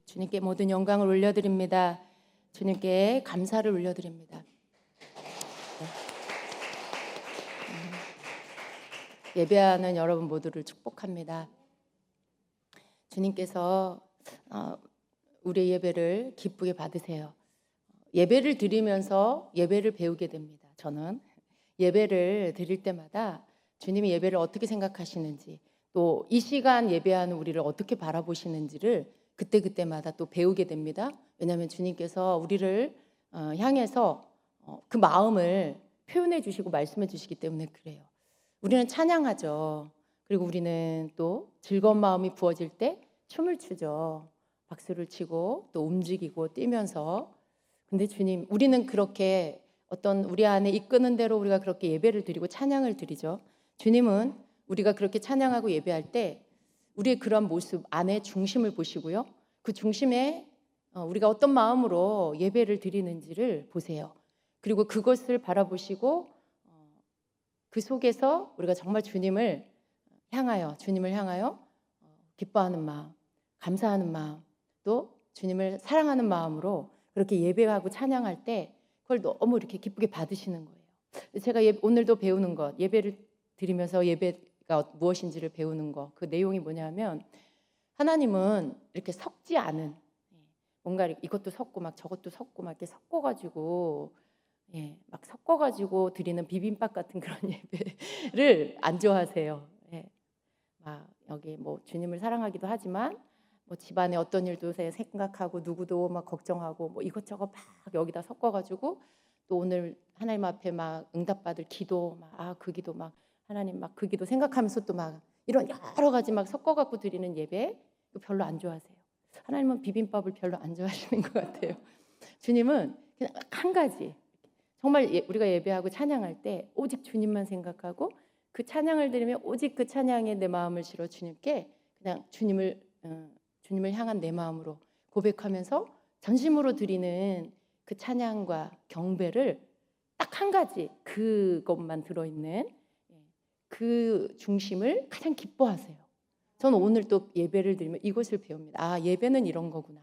주님께 모든 영광을 올려드립니다. 주님께 감사를 올려드립니다. 예배하는 여러분 모두를 축복합니다. 주님께서 우리의 예배를 기쁘게 받으세요. 예배를 드리면서 예배를 배우게 됩니다. 저는 예배를 드릴 때마다 주님이 예배를 어떻게 생각하시는지, 또 이 시간 예배하는 우리를 어떻게 바라보시는지를 그때그때마다 또 배우게 됩니다. 왜냐하면 주님께서 우리를 향해서 그 마음을 표현해 주시고 말씀해 주시기 때문에 그래요. 우리는 찬양하죠. 그리고 우리는 또 즐거운 마음이 부어질 때 춤을 추죠. 박수를 치고 또 움직이고 뛰면서. 근데 주님, 우리는 그렇게 어떤 우리 안에 이끄는 대로 우리가 그렇게 예배를 드리고 찬양을 드리죠. 주님은 우리가 그렇게 찬양하고 예배할 때 우리의 그런 모습 안에 중심을 보시고요. 그 중심에 우리가 어떤 마음으로 예배를 드리는지를 보세요. 그리고 그것을 바라보시고 그 속에서 우리가 정말 주님을 향하여 기뻐하는 마음, 감사하는 마음, 또 주님을 사랑하는 마음으로 그렇게 예배하고 찬양할 때 그걸 너무 이렇게 기쁘게 받으시는 거예요. 제가 오늘도 배우는 것, 예배를 드리면서 예배가 무엇인지를 배우는 것, 그 내용이 뭐냐면 하나님은 이렇게 섞지 않은, 뭔가 이것도 섞고 막 저것도 섞고 막 이렇게 섞어가지고 막 섞어가지고 드리는 비빔밥 같은 그런 예배를 안 좋아하세요. 막 여기 뭐 주님을 사랑하기도 하지만 뭐 집안에 어떤 일도 생각하고 누구도 막 걱정하고 뭐 이것저것 막 여기다 섞어가지고 또 오늘 하나님 앞에 막 응답받을 기도 막 그 기도 막 하나님 막 그 기도 생각하면서 또 막 이런 여러 가지 막 섞어갖고 드리는 예배 별로 안 좋아하세요. 하나님은 비빔밥을 별로 안 좋아하시는 것 같아요. 주님은 그냥 한 가지, 정말 우리가 예배하고 찬양할 때 오직 주님만 생각하고 그 찬양을 드리면 오직 그 찬양에 내 마음을 실어 주님께 그냥 주님을 향한 내 마음으로 고백하면서 전심으로 드리는 그 찬양과 경배를 딱 한 가지, 그것만 들어있는 그 중심을 가장 기뻐하세요. 저는 오늘 또 예배를 드리면 이것을 배웁니다. 아, 예배는 이런 거구나.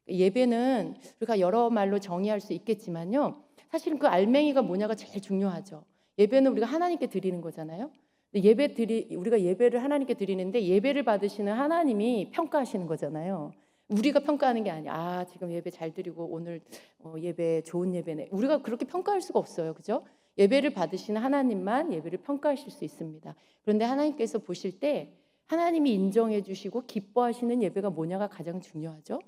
예배는 우리가 여러 말로 정의할 수 있겠지만요, 사실은 그 알맹이가 뭐냐가 제일 중요하죠. 예배는 우리가 하나님께 드리는 거잖아요. 우리가 예배를 하나님께 드리는데 예배를 받으시는 하나님이 평가하시는 거잖아요. 우리가 평가하는 게 아니야. 아, 지금 예배 잘 드리고 오늘 예배 좋은 예배네. 우리가 그렇게 평가할 수가 없어요. 그죠? 예배를 받으시는 하나님만 예배를 평가하실 수 있습니다. 그런데 하나님께서 보실 때 하나님이 인정해 주시고 기뻐하시는 예배가 뭐냐가 가장 중요하죠.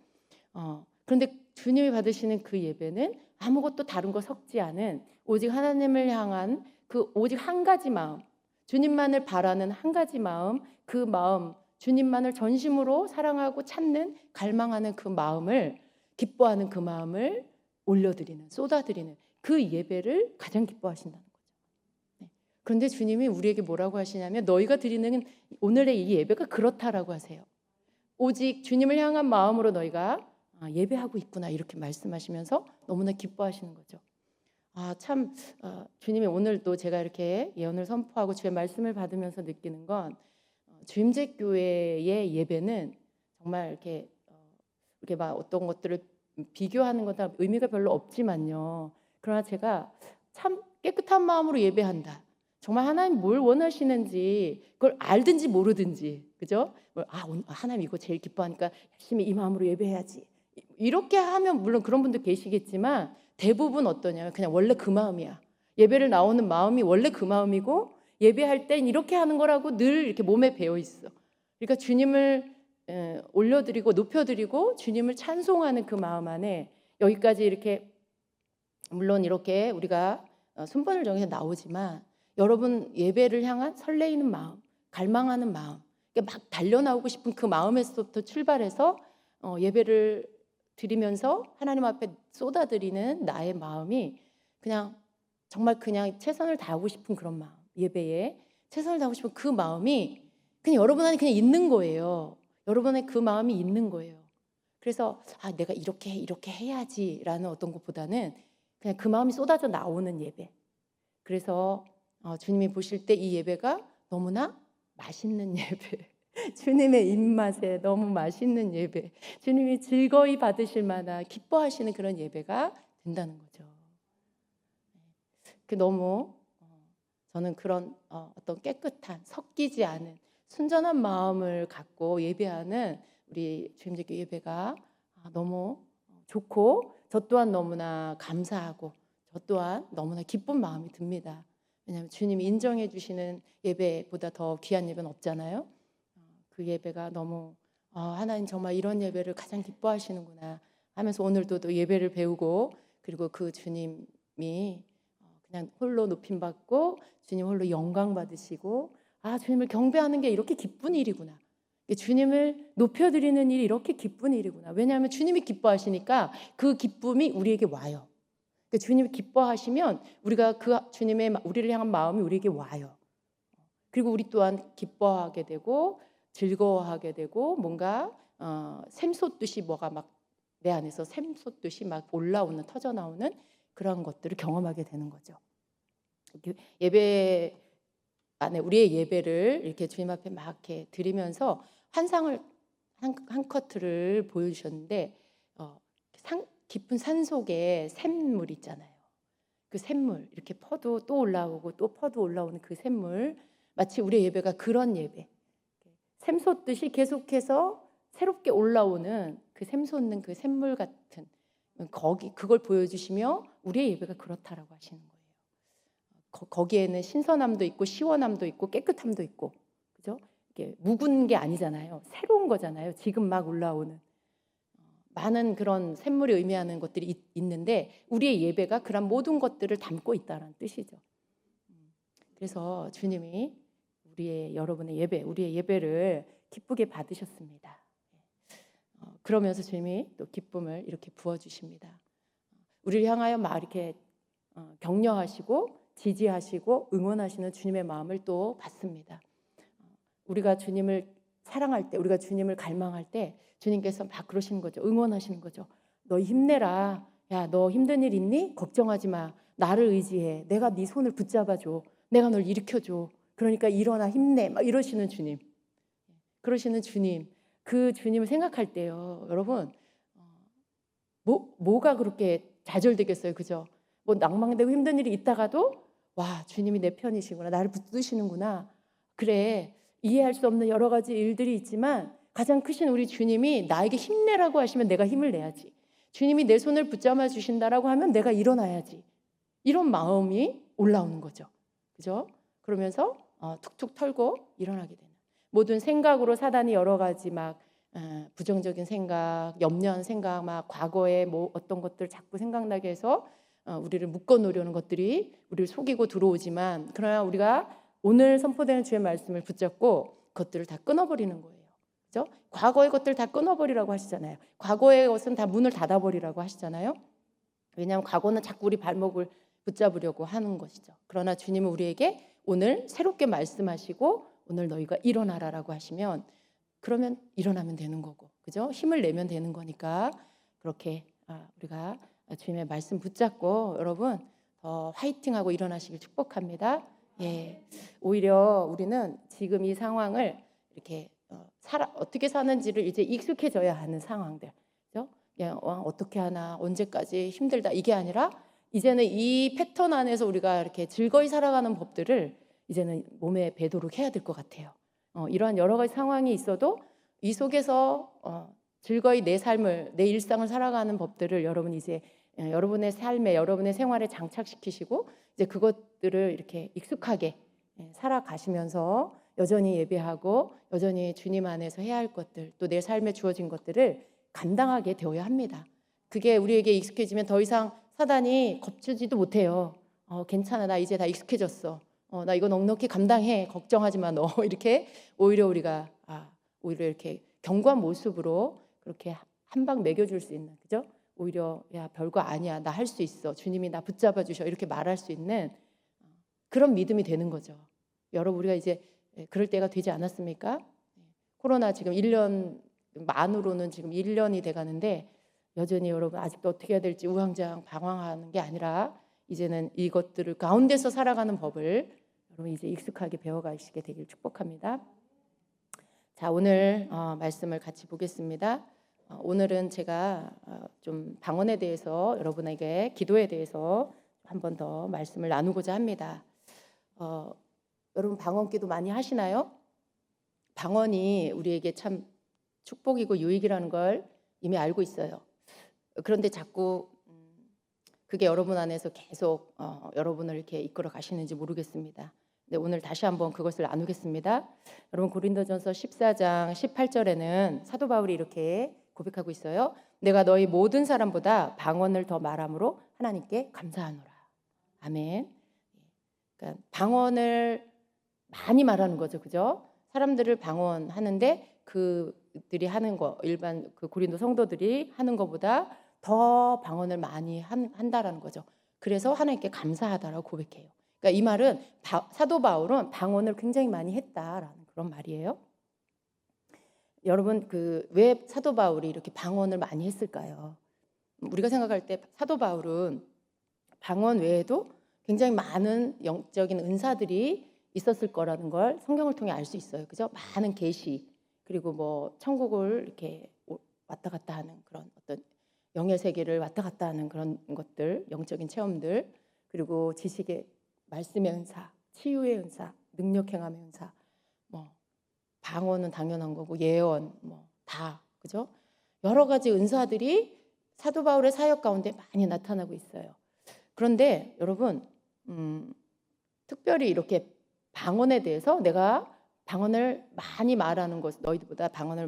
그런데 주님이 받으시는 그 예배는 아무것도 다른 거 섞지 않은 오직 하나님을 향한 그 오직 한 가지 마음, 주님만을 바라는 한 가지 마음, 그 마음, 주님만을 전심으로 사랑하고 찾는, 갈망하는 그 마음을, 기뻐하는 그 마음을 올려드리는, 쏟아드리는 그 예배를 가장 기뻐하신다는 거죠. 그런데 주님이 우리에게 뭐라고 하시냐면 너희가 드리는 오늘의 이 예배가 그렇다라고 하세요. 오직 주님을 향한 마음으로 너희가 예배하고 있구나, 이렇게 말씀하시면서 너무나 기뻐하시는 거죠. 참 주님이 오늘도 제가 이렇게 예언을 선포하고 주의 말씀을 받으면서 느끼는 건 주임제 교회의 예배는 정말 이렇게 막 어떤 것들을 비교하는 것도 의미가 별로 없지만요. 그러나 제가 참 깨끗한 마음으로 예배한다. 정말 하나님 뭘 원하시는지 그걸 알든지 모르든지, 그죠? 하나님 이거 제일 기뻐하니까 열심히 이 마음으로 예배해야지. 이렇게 하면 물론 그런 분도 계시겠지만 대부분 어떠냐면 그냥 원래 그 마음이야. 예배를 나오는 마음이 원래 그 마음이고 예배할 땐 이렇게 하는 거라고 늘 이렇게 몸에 배어 있어. 그러니까 주님을 올려드리고 높여드리고 주님을 찬송하는 그 마음 안에 여기까지 이렇게 물론 이렇게 우리가 순번을 정해서 나오지만 여러분 예배를 향한 설레이는 마음, 갈망하는 마음, 막 달려나오고 싶은 그 마음에서부터 출발해서 예배를 드리면서 하나님 앞에 쏟아드리는 나의 마음이 그냥 정말 그냥 최선을 다하고 싶은 그런 마음, 예배에 최선을 다하고 싶은 그 마음이 그냥 여러분 안에 그냥 있는 거예요. 여러분의 그 마음이 있는 거예요. 그래서 내가 이렇게 해야지라는 어떤 것보다는 그냥 그 마음이 쏟아져 나오는 예배. 그래서 주님이 보실 때 이 예배가 너무나 맛있는 예배, 주님의 입맛에 너무 맛있는 예배, 주님이 즐거이 받으실 만한 기뻐하시는 그런 예배가 된다는 거죠. 너무 저는 그런 어떤 깨끗한 섞이지 않은 순전한 마음을 갖고 예배하는 우리 주임제교 예배가 너무 좋고 저 또한 너무나 감사하고 저 또한 너무나 기쁜 마음이 듭니다. 왜냐하면 주님이 인정해 주시는 예배보다 더 귀한 예배는 없잖아요. 그 예배가 너무 하나님 정말 이런 예배를 가장 기뻐하시는구나 하면서 오늘도 또 예배를 배우고 그리고 그 주님이 그냥 홀로 높임받고 주님 홀로 영광 받으시고 주님을 경배하는 게 이렇게 기쁜 일이구나. 주님을 높여드리는 일이 이렇게 기쁜 일이구나. 왜냐하면 주님이 기뻐하시니까 그 기쁨이 우리에게 와요. 주님이 기뻐하시면 우리가 그 주님의 우리를 향한 마음이 우리에게 와요. 그리고 우리 또한 기뻐하게 되고 즐거워하게 되고 뭔가 샘솟듯이 뭐가 막 내 안에서 샘솟듯이 막 올라오는 터져 나오는 그런 것들을 경험하게 되는 거죠. 예배 안에 우리의 예배를 이렇게 주님 앞에 막 이렇게 드리면서 환상을 한 커트를 보여주셨는데 깊은 산 속에 샘물 있잖아요. 그 샘물 이렇게 퍼도 또 올라오고 또 퍼도 올라오는 그 샘물 마치 우리의 예배가 그런 예배 샘솟듯이 계속해서 새롭게 올라오는 그 샘솟는 그 샘물 같은 그걸 보여주시며 우리의 예배가 그렇다라고 하시는 거예요. 거기에는 신선함도 있고 시원함도 있고 깨끗함도 있고 그죠? 이게 묵은 게 아니잖아요. 새로운 거잖아요. 지금 막 올라오는 많은 그런 샘물이 의미하는 것들이 있는데 우리의 예배가 그런 모든 것들을 담고 있다는 뜻이죠. 그래서 주님이 여러분의 예배, 우리의 예배를 기쁘게 받으셨습니다. 그러면서 주님이 또 기쁨을 이렇게 부어주십니다. 우리를 향하여 막 이렇게 격려하시고 지지하시고 응원하시는 주님의 마음을 또 받습니다. 우리가 주님을 사랑할 때, 우리가 주님을 갈망할 때 주님께서 막 그러시는 거죠. 응원하시는 거죠. 너 힘내라. 야, 너 힘든 일 있니? 걱정하지 마. 나를 의지해. 내가 네 손을 붙잡아줘. 내가 널 일으켜줘. 그러니까 일어나 힘내. 막 이러시는 주님. 그러시는 주님. 그 주님을 생각할 때요. 여러분 뭐가 그렇게 좌절되겠어요. 그죠? 뭐 낭망되고 힘든 일이 있다가도 와 주님이 내 편이시구나. 나를 붙드시는구나. 그래 이해할 수 없는 여러 가지 일들이 있지만 가장 크신 우리 주님이 나에게 힘내라고 하시면 내가 힘을 내야지. 주님이 내 손을 붙잡아 주신다라고 하면 내가 일어나야지. 이런 마음이 올라오는 거죠. 그죠? 그러면서 툭툭 털고 일어나게 되는 모든 생각으로 사단이 여러 가지 막 부정적인 생각, 염려한 생각, 막 과거에 뭐 어떤 것들 자꾸 생각나게 해서 우리를 묶어 놓으려는 것들이 우리를 속이고 들어오지만 그러나 우리가 오늘 선포되는 주의 말씀을 붙잡고 그것들을 다 끊어버리는 거예요. 그죠? 과거의 것들 다 끊어버리라고 하시잖아요. 과거의 것은 다 문을 닫아버리라고 하시잖아요. 왜냐하면 과거는 자꾸 우리 발목을 붙잡으려고 하는 것이죠. 그러나 주님은 우리에게 오늘 새롭게 말씀하시고 오늘 너희가 일어나라라고 하시면 그러면 일어나면 되는 거고, 그죠? 힘을 내면 되는 거니까 그렇게 우리가 주님의 말씀 붙잡고 여러분 더 화이팅하고 일어나시길 축복합니다. 예, 오히려 우리는 지금 이 상황을 이렇게 어떻게 사는지를 이제 익숙해져야 하는 상황들, 그죠? 어떻게 하나, 언제까지 힘들다 이게 아니라 이제는 이 패턴 안에서 우리가 이렇게 즐거이 살아가는 법들을 이제는 몸에 배도록 해야 될 것 같아요. 이러한 여러 가지 상황이 있어도 이 속에서 즐거이 내 삶을, 내 일상을 살아가는 법들을 여러분 이제 여러분의 삶에, 여러분의 생활에 장착시키시고 이제 그것들을 이렇게 익숙하게 살아가시면서 여전히 예배하고 여전히 주님 안에서 해야 할 것들, 또 내 삶에 주어진 것들을 감당하게 되어야 합니다. 그게 우리에게 익숙해지면 더 이상 사단이 겁주지도 못해요. 괜찮아, 나 이제 다 익숙해졌어. 나 이거 넉넉히 감당해. 걱정하지 마, 너. 이렇게 오히려 우리가 오히려 이렇게 견고한 모습으로 그렇게 한 방 먹여줄 수 있는, 그죠? 오히려 야 별거 아니야, 나 할 수 있어. 주님이 나 붙잡아 주셔. 이렇게 말할 수 있는 그런 믿음이 되는 거죠. 여러분 우리가 이제 그럴 때가 되지 않았습니까? 코로나 지금 1년 만으로는 지금 1년이 돼가는데 여전히 여러분 아직도 어떻게 해야 될지 우왕좌왕 방황하는 게 아니라 이제는 이것들을 가운데서 살아가는 법을 여러분 이제 익숙하게 배워가시게 되길 축복합니다. 자, 오늘 말씀을 같이 보겠습니다. 오늘은 제가 좀 방언에 대해서 여러분에게 기도에 대해서 한 번 더 말씀을 나누고자 합니다. 여러분 방언기도 많이 하시나요? 방언이 우리에게 참 축복이고 유익이라는 걸 이미 알고 있어요. 그런데 자꾸 그게 여러분 안에서 계속 여러분을 이렇게 이끌어 가시는지 모르겠습니다. 네, 오늘 다시 한번 그것을 나누겠습니다. 여러분 고린도전서 14장 18절에는 사도 바울이 이렇게 고백하고 있어요. 내가 너희 모든 사람보다 방언을 더 말함으로 하나님께 감사하노라. 아멘. 그러니까 방언을 많이 말하는 거죠, 그죠? 사람들을 방언하는데 그들이 하는 거, 일반 그 고린도 성도들이 하는 것보다 더 방언을 많이 한다라는 거죠. 그래서 하나님께 감사하다라고 고백해요. 그러니까 이 말은 사도 바울은 방언을 굉장히 많이 했다라는 그런 말이에요. 여러분 왜 사도 바울이 이렇게 방언을 많이 했을까요? 우리가 생각할 때 사도 바울은 방언 외에도 굉장히 많은 영적인 은사들이 있었을 거라는 걸 성경을 통해 알 수 있어요. 그죠? 많은 계시 그리고 뭐 천국을 이렇게 왔다 갔다 하는 그런 어떤 영의 세계를 왔다 갔다 하는 그런 것들, 영적인 체험들, 그리고 지식의 말씀의 은사, 치유의 은사, 능력 행함의 은사, 뭐 방언은 당연한 거고 예언 뭐 다 그죠? 여러 가지 은사들이 사도 바울의 사역 가운데 많이 나타나고 있어요. 그런데 여러분 특별히 이렇게 방언에 대해서 내가 방언을 많이 말하는 것, 너희들보다 방언을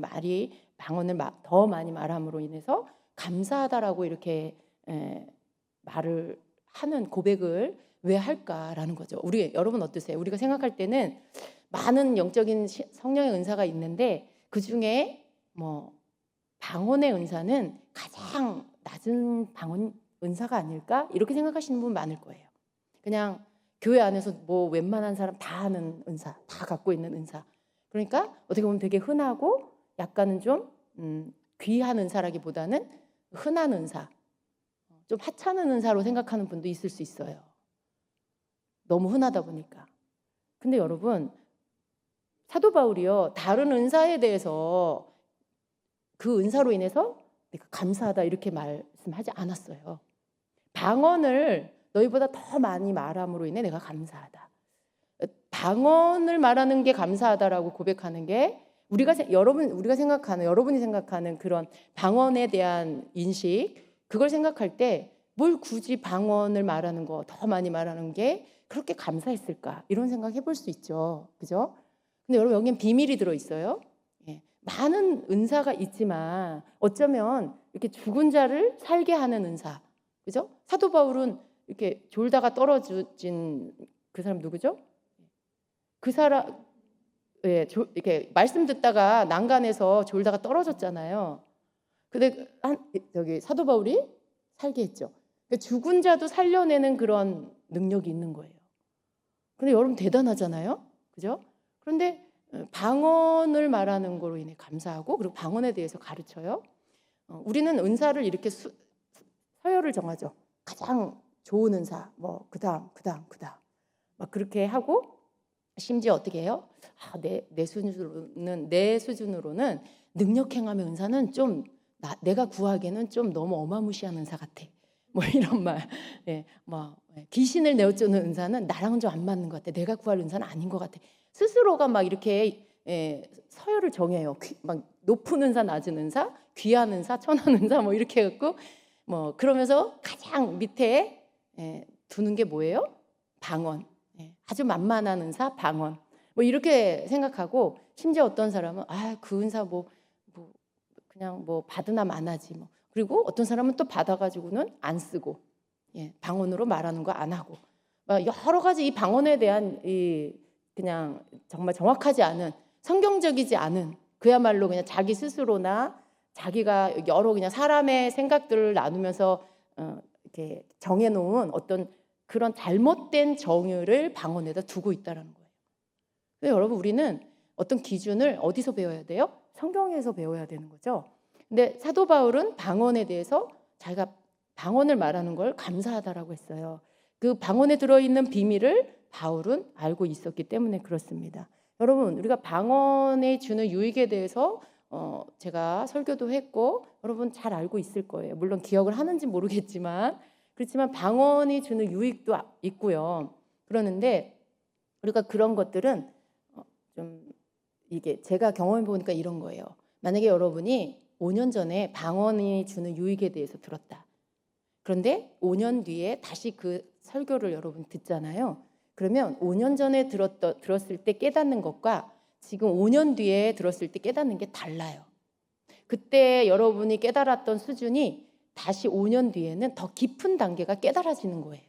더 많이 말함으로 인해서 감사하다라고 이렇게 말을 하는 고백을 왜 할까라는 거죠. 여러분 어떠세요? 우리가 생각할 때는 많은 영적인 성령의 은사가 있는데 그 중에 뭐 방언의 은사는 가장 낮은 방언 은사가 아닐까? 이렇게 생각하시는 분 많을 거예요. 그냥 교회 안에서 뭐 웬만한 사람 다 하는 은사, 다 갖고 있는 은사. 그러니까 어떻게 보면 되게 흔하고 약간은 좀 귀한 은사라기보다는 흔한 은사, 좀 하찮은 은사로 생각하는 분도 있을 수 있어요. 너무 흔하다 보니까. 근데 여러분 사도 바울이요 다른 은사에 대해서 그 은사로 인해서 내가 감사하다 이렇게 말씀하지 않았어요. 방언을 너희보다 더 많이 말함으로 인해 내가 감사하다. 방언을 말하는 게 감사하다라고 고백하는 게 여러분이 생각하는 그런 방언에 대한 인식, 그걸 생각할 때 뭘 굳이 방언을 말하는 거 더 많이 말하는 게 그렇게 감사했을까? 이런 생각 해볼 수 있죠, 그죠? 근데 여러분 여기엔 비밀이 들어 있어요. 예, 많은 은사가 있지만 어쩌면 이렇게 죽은 자를 살게 하는 은사, 그죠? 사도 바울은 이렇게 졸다가 떨어진 그 사람 누구죠? 그 사람 이렇게 말씀 듣다가 난간에서 졸다가 떨어졌잖아요. 근데 사도 바울이 살게 했죠. 그러니까 죽은 자도 살려내는 그런 능력이 있는 거예요. 근데 여러분 대단하잖아요, 그죠? 그런데 방언을 말하는 거로 인해 감사하고 그리고 방언에 대해서 가르쳐요. 우리는 은사를 이렇게 서열을 정하죠. 가장 좋은 은사, 뭐 그다음 막 그렇게 하고 심지어 어떻게 해요? 내 수준으로는 능력 행함의 은사는 좀 내가 구하기에는 좀 너무 어마무시한 은사 같아. 뭐 이런 말. 귀신을 내어쫓는 은사는 나랑은 좀 안 맞는 것 같아. 내가 구할 은사는 아닌 것 같아. 스스로가 막 이렇게 서열을 정해요. 막 높은 은사, 낮은 은사, 귀한 은사, 천한 은사 뭐 이렇게 해갖고 뭐 그러면서 가장 밑에 두는 게 뭐예요? 방언. 아주 만만한 은사, 방언. 뭐 이렇게 생각하고 심지어 어떤 사람은 그 은사 그냥 뭐 받으나 마나지 뭐. 그리고 어떤 사람은 또 받아가지고는 안 쓰고 방언으로 말하는 거 안 하고 여러 가지 이 방언에 대한 그냥 정말 정확하지 않은 성경적이지 않은 그야말로 그냥 자기 스스로나 자기가 여러 그냥 사람의 생각들을 나누면서 이렇게 정해놓은 어떤 그런 잘못된 정의를 방언에다 두고 있다는 거예요. 근데 여러분 우리는 어떤 기준을 어디서 배워야 돼요? 성경에서 배워야 되는 거죠. 근데 사도 바울은 방언에 대해서 자기가 방언을 말하는 걸 감사하다라고 했어요. 그 방언에 들어있는 비밀을 바울은 알고 있었기 때문에 그렇습니다. 여러분, 우리가 방언이 주는 유익에 대해서 제가 설교도 했고 여러분 잘 알고 있을 거예요. 물론 기억을 하는지 모르겠지만, 그렇지만 방언이 주는 유익도 있고요. 그러는데 우리가 그런 것들은 좀 이게 제가 경험해 보니까 이런 거예요. 만약에 여러분이 5년 전에 방언이 주는 유익에 대해서 들었다. 그런데 5년 뒤에 다시 그 설교를 여러분 듣잖아요. 그러면 5년 전에 들었을 때 깨닫는 것과 지금 5년 뒤에 들었을 때 깨닫는 게 달라요. 그때 여러분이 깨달았던 수준이 다시 5년 뒤에는 더 깊은 단계가 깨달아지는 거예요.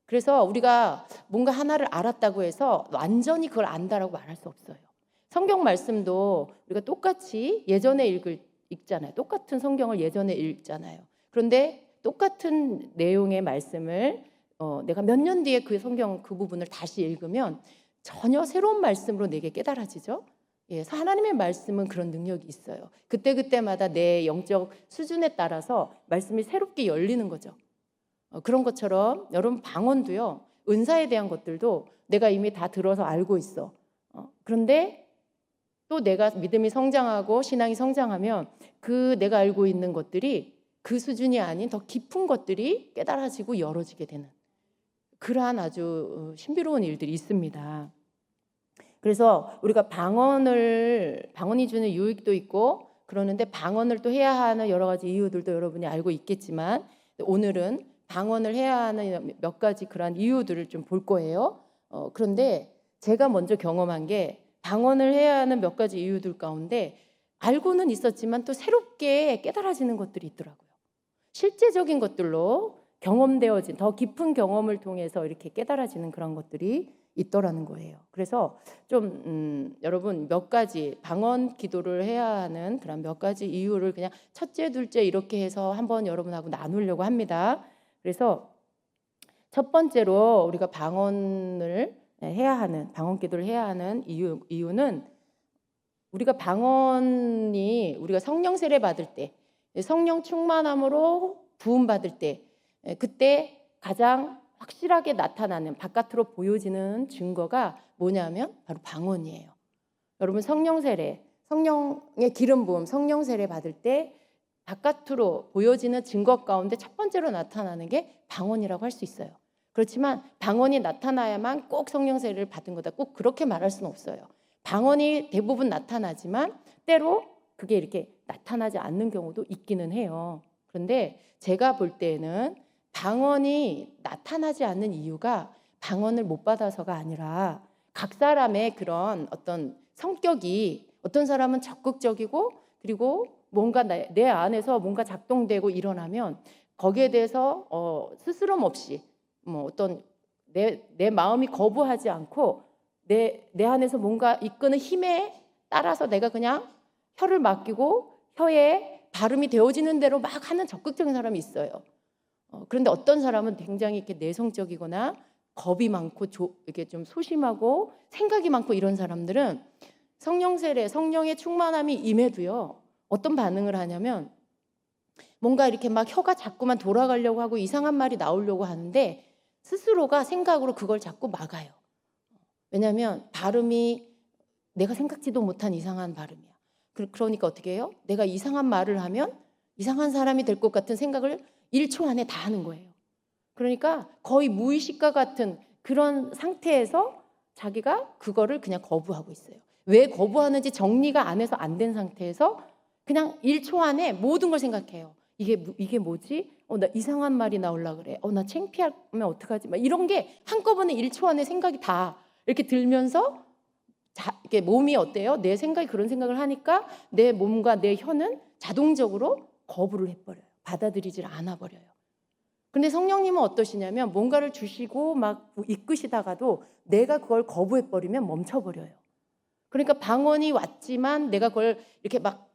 그래서 우리가 뭔가 하나를 알았다고 해서 완전히 그걸 안다라고 말할 수 없어요. 성경 말씀도 우리가 똑같이 예전에 읽잖아요. 똑같은 성경을 예전에 읽잖아요. 그런데 똑같은 내용의 말씀을 내가 몇 년 뒤에 그 성경 그 부분을 다시 읽으면 전혀 새로운 말씀으로 내게 깨달아지죠. 예, 하나님의 말씀은 그런 능력이 있어요. 그때그때마다 내 영적 수준에 따라서 말씀이 새롭게 열리는 거죠. 그런 것처럼 여러분 방언도요. 은사에 대한 것들도 내가 이미 다 들어서 알고 있어. 그런데 또 내가 믿음이 성장하고 신앙이 성장하면 그 내가 알고 있는 것들이 그 수준이 아닌 더 깊은 것들이 깨달아지고 열어지게 되는 그러한 아주 신비로운 일들이 있습니다. 그래서 우리가 방언이 주는 유익도 있고 그러는데 방언을 또 해야 하는 여러 가지 이유들도 여러분이 알고 있겠지만 오늘은 방언을 해야 하는 몇 가지 그런 이유들을 좀 볼 거예요. 그런데 제가 먼저 경험한 게 방언을 해야 하는 몇 가지 이유들 가운데 알고는 있었지만 또 새롭게 깨달아지는 것들이 있더라고요. 실제적인 것들로 경험되어진 더 깊은 경험을 통해서 이렇게 깨달아지는 그런 것들이 있더라는 거예요. 그래서 좀 여러분 몇 가지 방언 기도를 해야 하는 그런 몇 가지 이유를 그냥 첫째, 둘째 이렇게 해서 한번 여러분하고 나누려고 합니다. 그래서 첫 번째로 우리가 방언을 해야 하는 방언 기도를 해야 하는 이유는 우리가 방언이 우리가 성령 세례 받을 때 성령 충만함으로 부음 받을 때 그때 가장 확실하게 나타나는 바깥으로 보여지는 증거가 뭐냐면 바로 방언이에요. 여러분 성령 세례, 성령의 기름 부음, 성령 세례 받을 때 바깥으로 보여지는 증거 가운데 첫 번째로 나타나는 게 방언이라고 할 수 있어요. 그렇지만 방언이 나타나야만 꼭 성령 세례를 받은 거다. 꼭 그렇게 말할 수는 없어요. 방언이 대부분 나타나지만 때로 그게 이렇게 나타나지 않는 경우도 있기는 해요. 그런데 제가 볼 때에는 방언이 나타나지 않는 이유가 방언을 못 받아서가 아니라 각 사람의 그런 어떤 성격이 어떤 사람은 적극적이고 그리고 뭔가 내 안에서 뭔가 작동되고 일어나면 거기에 대해서 스스럼 없이 뭐 어떤 내 마음이 거부하지 않고 내 안에서 뭔가 이끄는 힘에 따라서 내가 그냥 혀를 맡기고 혀에 발음이 되어지는 대로 막 하는 적극적인 사람이 있어요. 그런데 어떤 사람은 굉장히 이렇게 내성적이거나 겁이 많고 이렇게 좀 소심하고 생각이 많고 이런 사람들은 성령 세례, 성령의 충만함이 임해도요. 어떤 반응을 하냐면 뭔가 이렇게 막 혀가 자꾸만 돌아가려고 하고 이상한 말이 나오려고 하는데 스스로가 생각으로 그걸 자꾸 막아요. 왜냐하면 발음이 내가 생각지도 못한 이상한 발음이야. 그러니까 어떻게 해요? 내가 이상한 말을 하면 이상한 사람이 될 것 같은 생각을 1초 안에 다 하는 거예요. 그러니까 거의 무의식과 같은 그런 상태에서 자기가 그거를 그냥 거부하고 있어요. 왜 거부하는지 정리가 안 해서 안 된 상태에서 그냥 1초 안에 모든 걸 생각해요. 이게 뭐지? 나 이상한 말이 나오려고 그래. 나 창피하면 어떡하지? 막 이런 게 한꺼번에 1초 안에 생각이 다 이렇게 들면서 이게 몸이 어때요? 내 생각이 그런 생각을 하니까 내 몸과 내 혀는 자동적으로 거부를 해버려요. 받아들이질 않아 버려요. 근데 성령님은 어떠시냐면 뭔가를 주시고 막 이끄시다가도 내가 그걸 거부해버리면 멈춰버려요. 그러니까 방언이 왔지만 내가 그걸 이렇게 막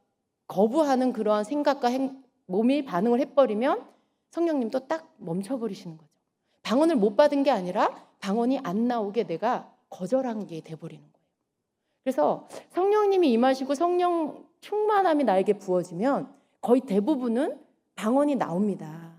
거부하는 그러한 생각과 몸이 반응을 해버리면 성령님도 딱 멈춰버리시는 거죠. 방언을 못 받은 게 아니라 방언이 안 나오게 내가 거절한 게 돼버리는 거예요. 그래서 성령님이 임하시고 성령 충만함이 나에게 부어지면 거의 대부분은 방언이 나옵니다.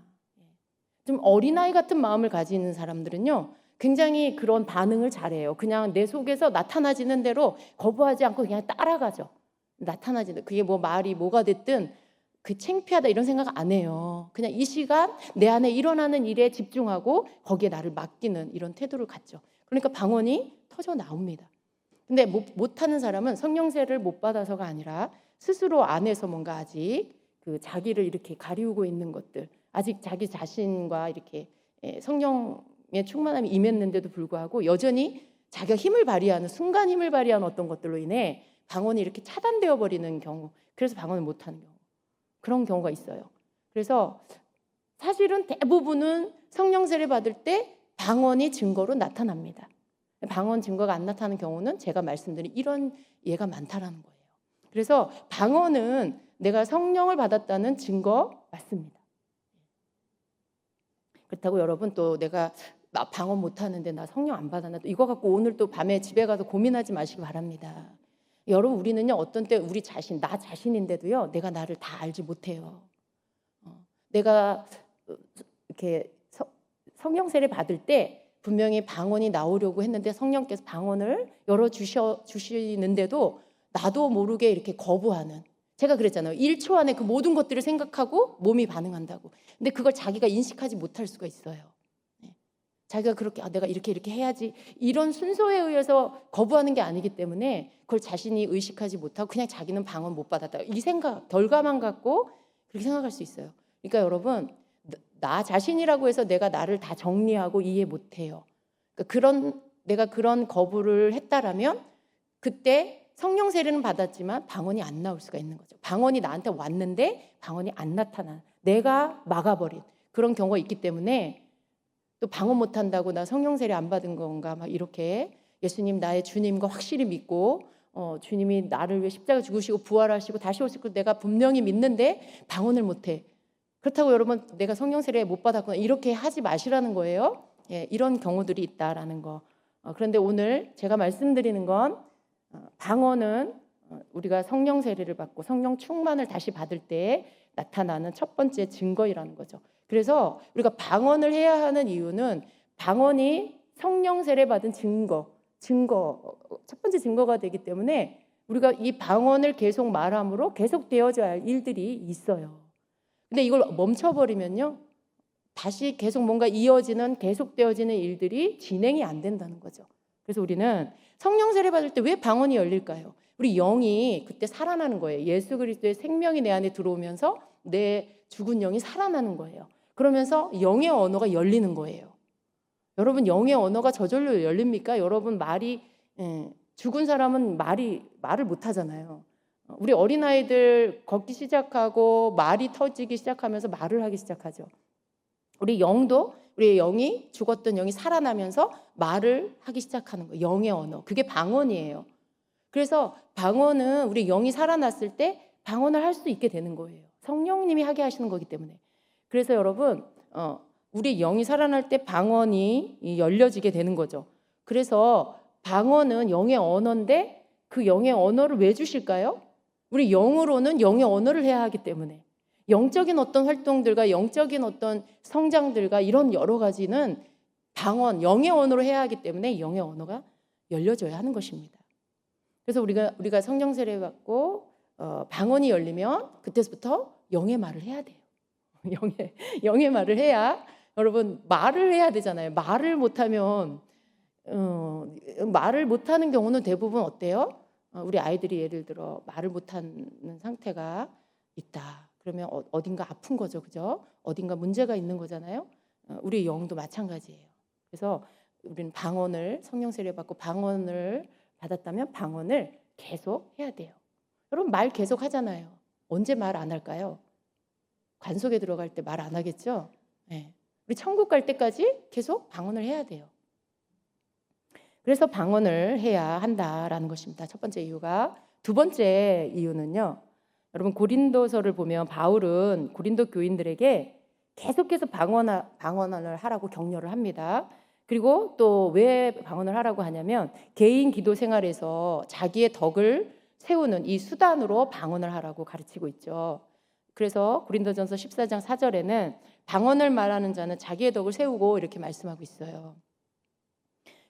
좀 어린아이 같은 마음을 가지는 사람들은요. 굉장히 그런 반응을 잘해요. 그냥 내 속에서 나타나지는 대로 거부하지 않고 그냥 따라가죠. 나타나지는 그게 뭐 말이 뭐가 됐든 그 창피하다 이런 생각 안 해요. 그냥 이 시간 내 안에 일어나는 일에 집중하고 거기에 나를 맡기는 이런 태도를 갖죠. 그러니까 방언이 터져 나옵니다. 근데 못하는 사람은 성령세를 못 받아서가 아니라 스스로 안에서 뭔가 아직 그 자기를 이렇게 가리우고 있는 것들, 아직 자기 자신과 이렇게 성령의 충만함이 임했는데도 불구하고 여전히 자기가 힘을 발휘하는 순간 힘을 발휘하는 어떤 것들로 인해 방언이 이렇게 차단되어 버리는 경우, 그래서 방언을 못하는 경우, 그런 경우가 있어요. 그래서 사실은 대부분은 성령세를 받을 때 방언이 증거로 나타납니다. 방언 증거가 안 나타나는 경우는 제가 말씀드린 이런 예가 많다라는 거예요. 그래서 방언은 내가 성령을 받았다는 증거 맞습니다. 그렇다고 여러분 또 내가 나 방언 못하는데 나 성령 안 받았나 이거 갖고 오늘 또 밤에 집에 가서 고민하지 마시기 바랍니다. 여러분 우리는요 어떤 때 우리 자신 나 자신인데도요 내가 나를 다 알지 못해요. 내가 이렇게 성령세를 받을 때 분명히 방언이 나오려고 했는데 성령께서 방언을 열어 주시는데도 나도 모르게 이렇게 거부하는, 제가 그랬잖아요. 1초 안에 그 모든 것들을 생각하고 몸이 반응한다고. 근데 그걸 자기가 인식하지 못할 수가 있어요. 자기가 그렇게 내가 이렇게 해야지 이런 순서에 의해서 거부하는 게 아니기 때문에 그걸 자신이 의식하지 못하고 그냥 자기는 방언 못 받았다. 이 생각, 결과만 갖고 그렇게 생각할 수 있어요. 그러니까 여러분 나 자신이라고 해서 내가 나를 다 정리하고 이해 못해요. 그러니까 내가 그런 거부를 했다라면 그때 성령 세례는 받았지만 방언이 안 나올 수가 있는 거죠. 방언이 나한테 왔는데 방언이 안 나타나. 내가 막아버린 그런 경우가 있기 때문에 또 방언 못한다고 나 성령 세례 안 받은 건가 막 이렇게 예수님 나의 주님과 확실히 믿고 주님이 나를 위해 십자가 죽으시고 부활하시고 다시 오실 걸 내가 분명히 믿는데 방언을 못해. 그렇다고 여러분 내가 성령 세례 못 받았구나 이렇게 하지 마시라는 거예요. 예, 이런 경우들이 있다라는 거. 그런데 오늘 제가 말씀드리는 건 방언은 우리가 성령 세례를 받고 성령 충만을 다시 받을 때 나타나는 첫 번째 증거이라는 거죠. 그래서 우리가 방언을 해야 하는 이유는 방언이 성령 세례 받은 증거 첫 번째 증거가 되기 때문에 우리가 이 방언을 계속 말함으로 계속 되어져야 할 일들이 있어요. 근데 이걸 멈춰버리면요 다시 계속 뭔가 이어지는 계속되어지는 일들이 진행이 안 된다는 거죠. 그래서 우리는 성령 세례 받을 때 왜 방언이 열릴까요? 우리 영이 그때 살아나는 거예요. 예수 그리스도의 생명이 내 안에 들어오면서 내 죽은 영이 살아나는 거예요. 그러면서 영의 언어가 열리는 거예요. 여러분 영의 언어가 저절로 열립니까? 여러분 죽은 사람은 말을 못 하잖아요. 우리 어린아이들 걷기 시작하고 말이 터지기 시작하면서 말을 하기 시작하죠. 우리 우리의 영이 죽었던 영이 살아나면서 말을 하기 시작하는 거예요. 영의 언어. 그게 방언이에요. 그래서 방언은 우리 영이 살아났을 때 방언을 할 수 있게 되는 거예요. 성령님이 하게 하시는 거기 때문에. 그래서 여러분 우리 영이 살아날 때 방언이 열려지게 되는 거죠. 그래서 방언은 영의 언어인데 그 영의 언어를 왜 주실까요? 우리 영으로는 영의 언어를 해야 하기 때문에 영적인 어떤 활동들과 영적인 어떤 성장들과 이런 여러 가지는 방언, 영의 언어로 해야 하기 때문에 영의 언어가 열려져야 하는 것입니다. 그래서 우리가 성령 세례 받고 방언이 열리면 그때부터 영의 말을 해야 돼요. 영의 말을 해야 여러분 말을 해야 되잖아요. 말을 못하면 말을 못하는 경우는 대부분 어때요? 우리 아이들이 예를 들어 말을 못하는 상태가 있다. 그러면 어딘가 아픈 거죠, 그죠? 어딘가 문제가 있는 거잖아요. 우리 영도 마찬가지예요. 그래서 우리는 성령 세례 받고 방언을 받았다면 방언을 계속 해야 돼요. 여러분 말 계속 하잖아요. 언제 말 안 할까요? 관속에 들어갈 때 말 안 하겠죠? 네. 우리 천국 갈 때까지 계속 방언을 해야 돼요. 그래서 방언을 해야 한다라는 것입니다. 첫 번째 이유가. 두 번째 이유는요. 여러분 고린도서를 보면 바울은 고린도 교인들에게 계속해서 방언을 하라고 격려를 합니다. 그리고 또 왜 방언을 하라고 하냐면 개인 기도 생활에서 자기의 덕을 세우는 이 수단으로 방언을 하라고 가르치고 있죠. 그래서 고린도전서 14장 4절에는 방언을 말하는 자는 자기의 덕을 세우고 이렇게 말씀하고 있어요.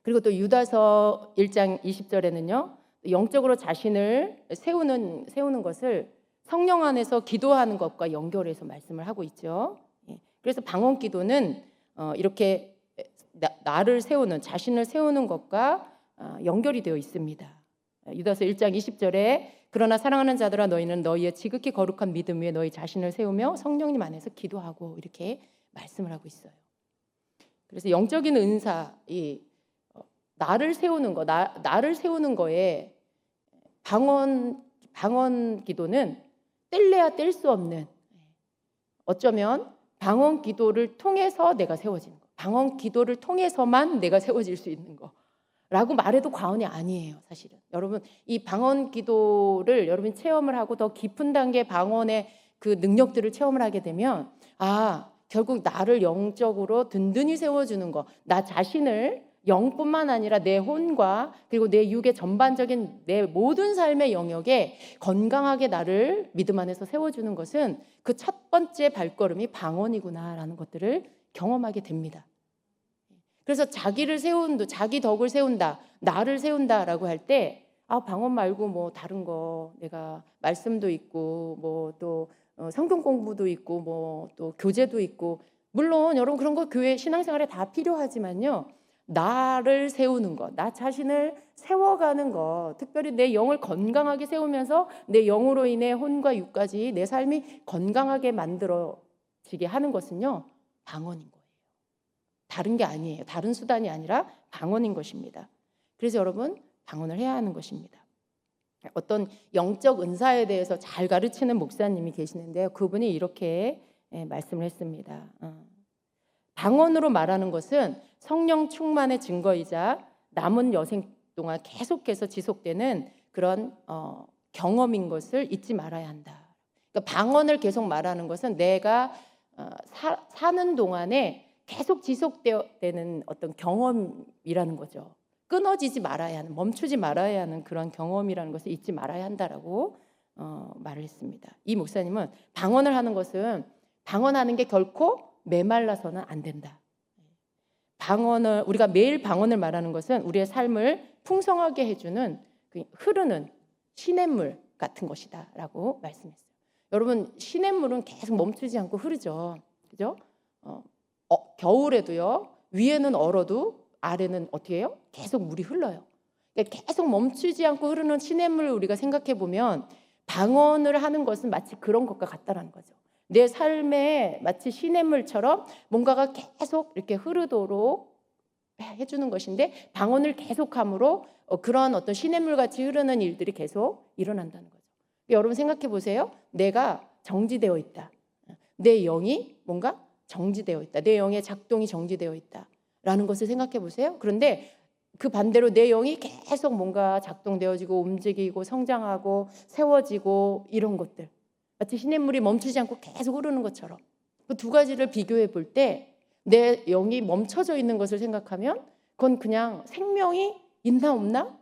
그리고 또 유다서 1장 20절에는요. 영적으로 자신을 세우는 것을 성령 안에서 기도하는 것과 연결해서 말씀을 하고 있죠. 예. 그래서 방언 기도는 이렇게 나를 세우는, 자신을 세우는 것과 연결이 되어 있습니다. 유다서 1장 20절에 그러나 사랑하는 자들아 너희는 너희의 지극히 거룩한 믿음 위에 너희 자신을 세우며 성령님 안에서 기도하고 이렇게 말씀을 하고 있어요. 그래서 영적인 은사, 나를 세우는 거, 나를 세우는 거에 방언 기도는 뗄래야 뗄 수 없는, 어쩌면 방언 기도를 통해서 내가 세워지는 거, 방언 기도를 통해서만 내가 세워질 수 있는 거라고 말해도 과언이 아니에요. 사실은 여러분 이 방언 기도를 여러분 체험을 하고 더 깊은 단계 방언의 그 능력들을 체험을 하게 되면 결국 나를 영적으로 든든히 세워주는 거, 나 자신을 영뿐만 아니라 내 혼과 그리고 내 육의 전반적인 내 모든 삶의 영역에 건강하게 나를 믿음 안에서 세워주는 것은 그 첫 번째 발걸음이 방언이구나라는 것들을 경험하게 됩니다. 그래서 자기를 자기 덕을 세운다, 나를 세운다라고 할 때 방언 말고 뭐 다른 거, 내가 말씀도 있고 뭐 또 성경 공부도 있고 뭐 또 교제도 있고, 물론 여러분 그런 거 교회 신앙생활에 다 필요하지만요. 나를 세우는 것, 나 자신을 세워가는 것, 특별히 내 영을 건강하게 세우면서 내 영으로 인해 혼과 육까지 내 삶이 건강하게 만들어지게 하는 것은요, 방언인 거예요. 다른 게 아니에요. 다른 수단이 아니라 방언인 것입니다. 그래서 여러분 방언을 해야 하는 것입니다. 어떤 영적 은사에 대해서 잘 가르치는 목사님이 계시는데요. 그분이 이렇게 말씀을 했습니다. 방언으로 말하는 것은 성령 충만의 증거이자 남은 여생 동안 계속해서 지속되는 그런 경험인 것을 잊지 말아야 한다. 그러니까 방언을 계속 말하는 것은 내가 사는 동안에 계속 지속되는 어떤 경험이라는 거죠. 끊어지지 말아야 하는, 멈추지 말아야 하는 그런 경험이라는 것을 잊지 말아야 한다라고 말을 했습니다. 이 목사님은 방언을 하는 것은 방언하는 게 결코 메말라서는 안 된다. 우리가 매일 방언을 말하는 것은 우리의 삶을 풍성하게 해주는 흐르는 시냇물 같은 것이다라고 말씀했어요. 여러분 시냇물은 계속 멈추지 않고 흐르죠. 그죠? 겨울에도요. 위에는 얼어도 아래는 어떻게 해요? 계속 물이 흘러요. 그러니까 계속 멈추지 않고 흐르는 시냇물을 우리가 생각해 보면 방언을 하는 것은 마치 그런 것과 같다라는 거죠. 내 삶에 마치 시냇물처럼 뭔가가 계속 이렇게 흐르도록 해주는 것인데 방언을 계속함으로 그런 어떤 시냇물같이 흐르는 일들이 계속 일어난다는 거죠. 여러분 생각해 보세요. 내가 정지되어 있다. 내 영이 뭔가 정지되어 있다. 내 영의 작동이 정지되어 있다라는 것을 생각해 보세요. 그런데 그 반대로 내 영이 계속 뭔가 작동되어지고 움직이고 성장하고 세워지고 이런 것들, 마치 시냇물이 멈추지 않고 계속 흐르는 것처럼 그 두 가지를 비교해 볼 때 내 영이 멈춰져 있는 것을 생각하면 그건 그냥 생명이 있나 없나?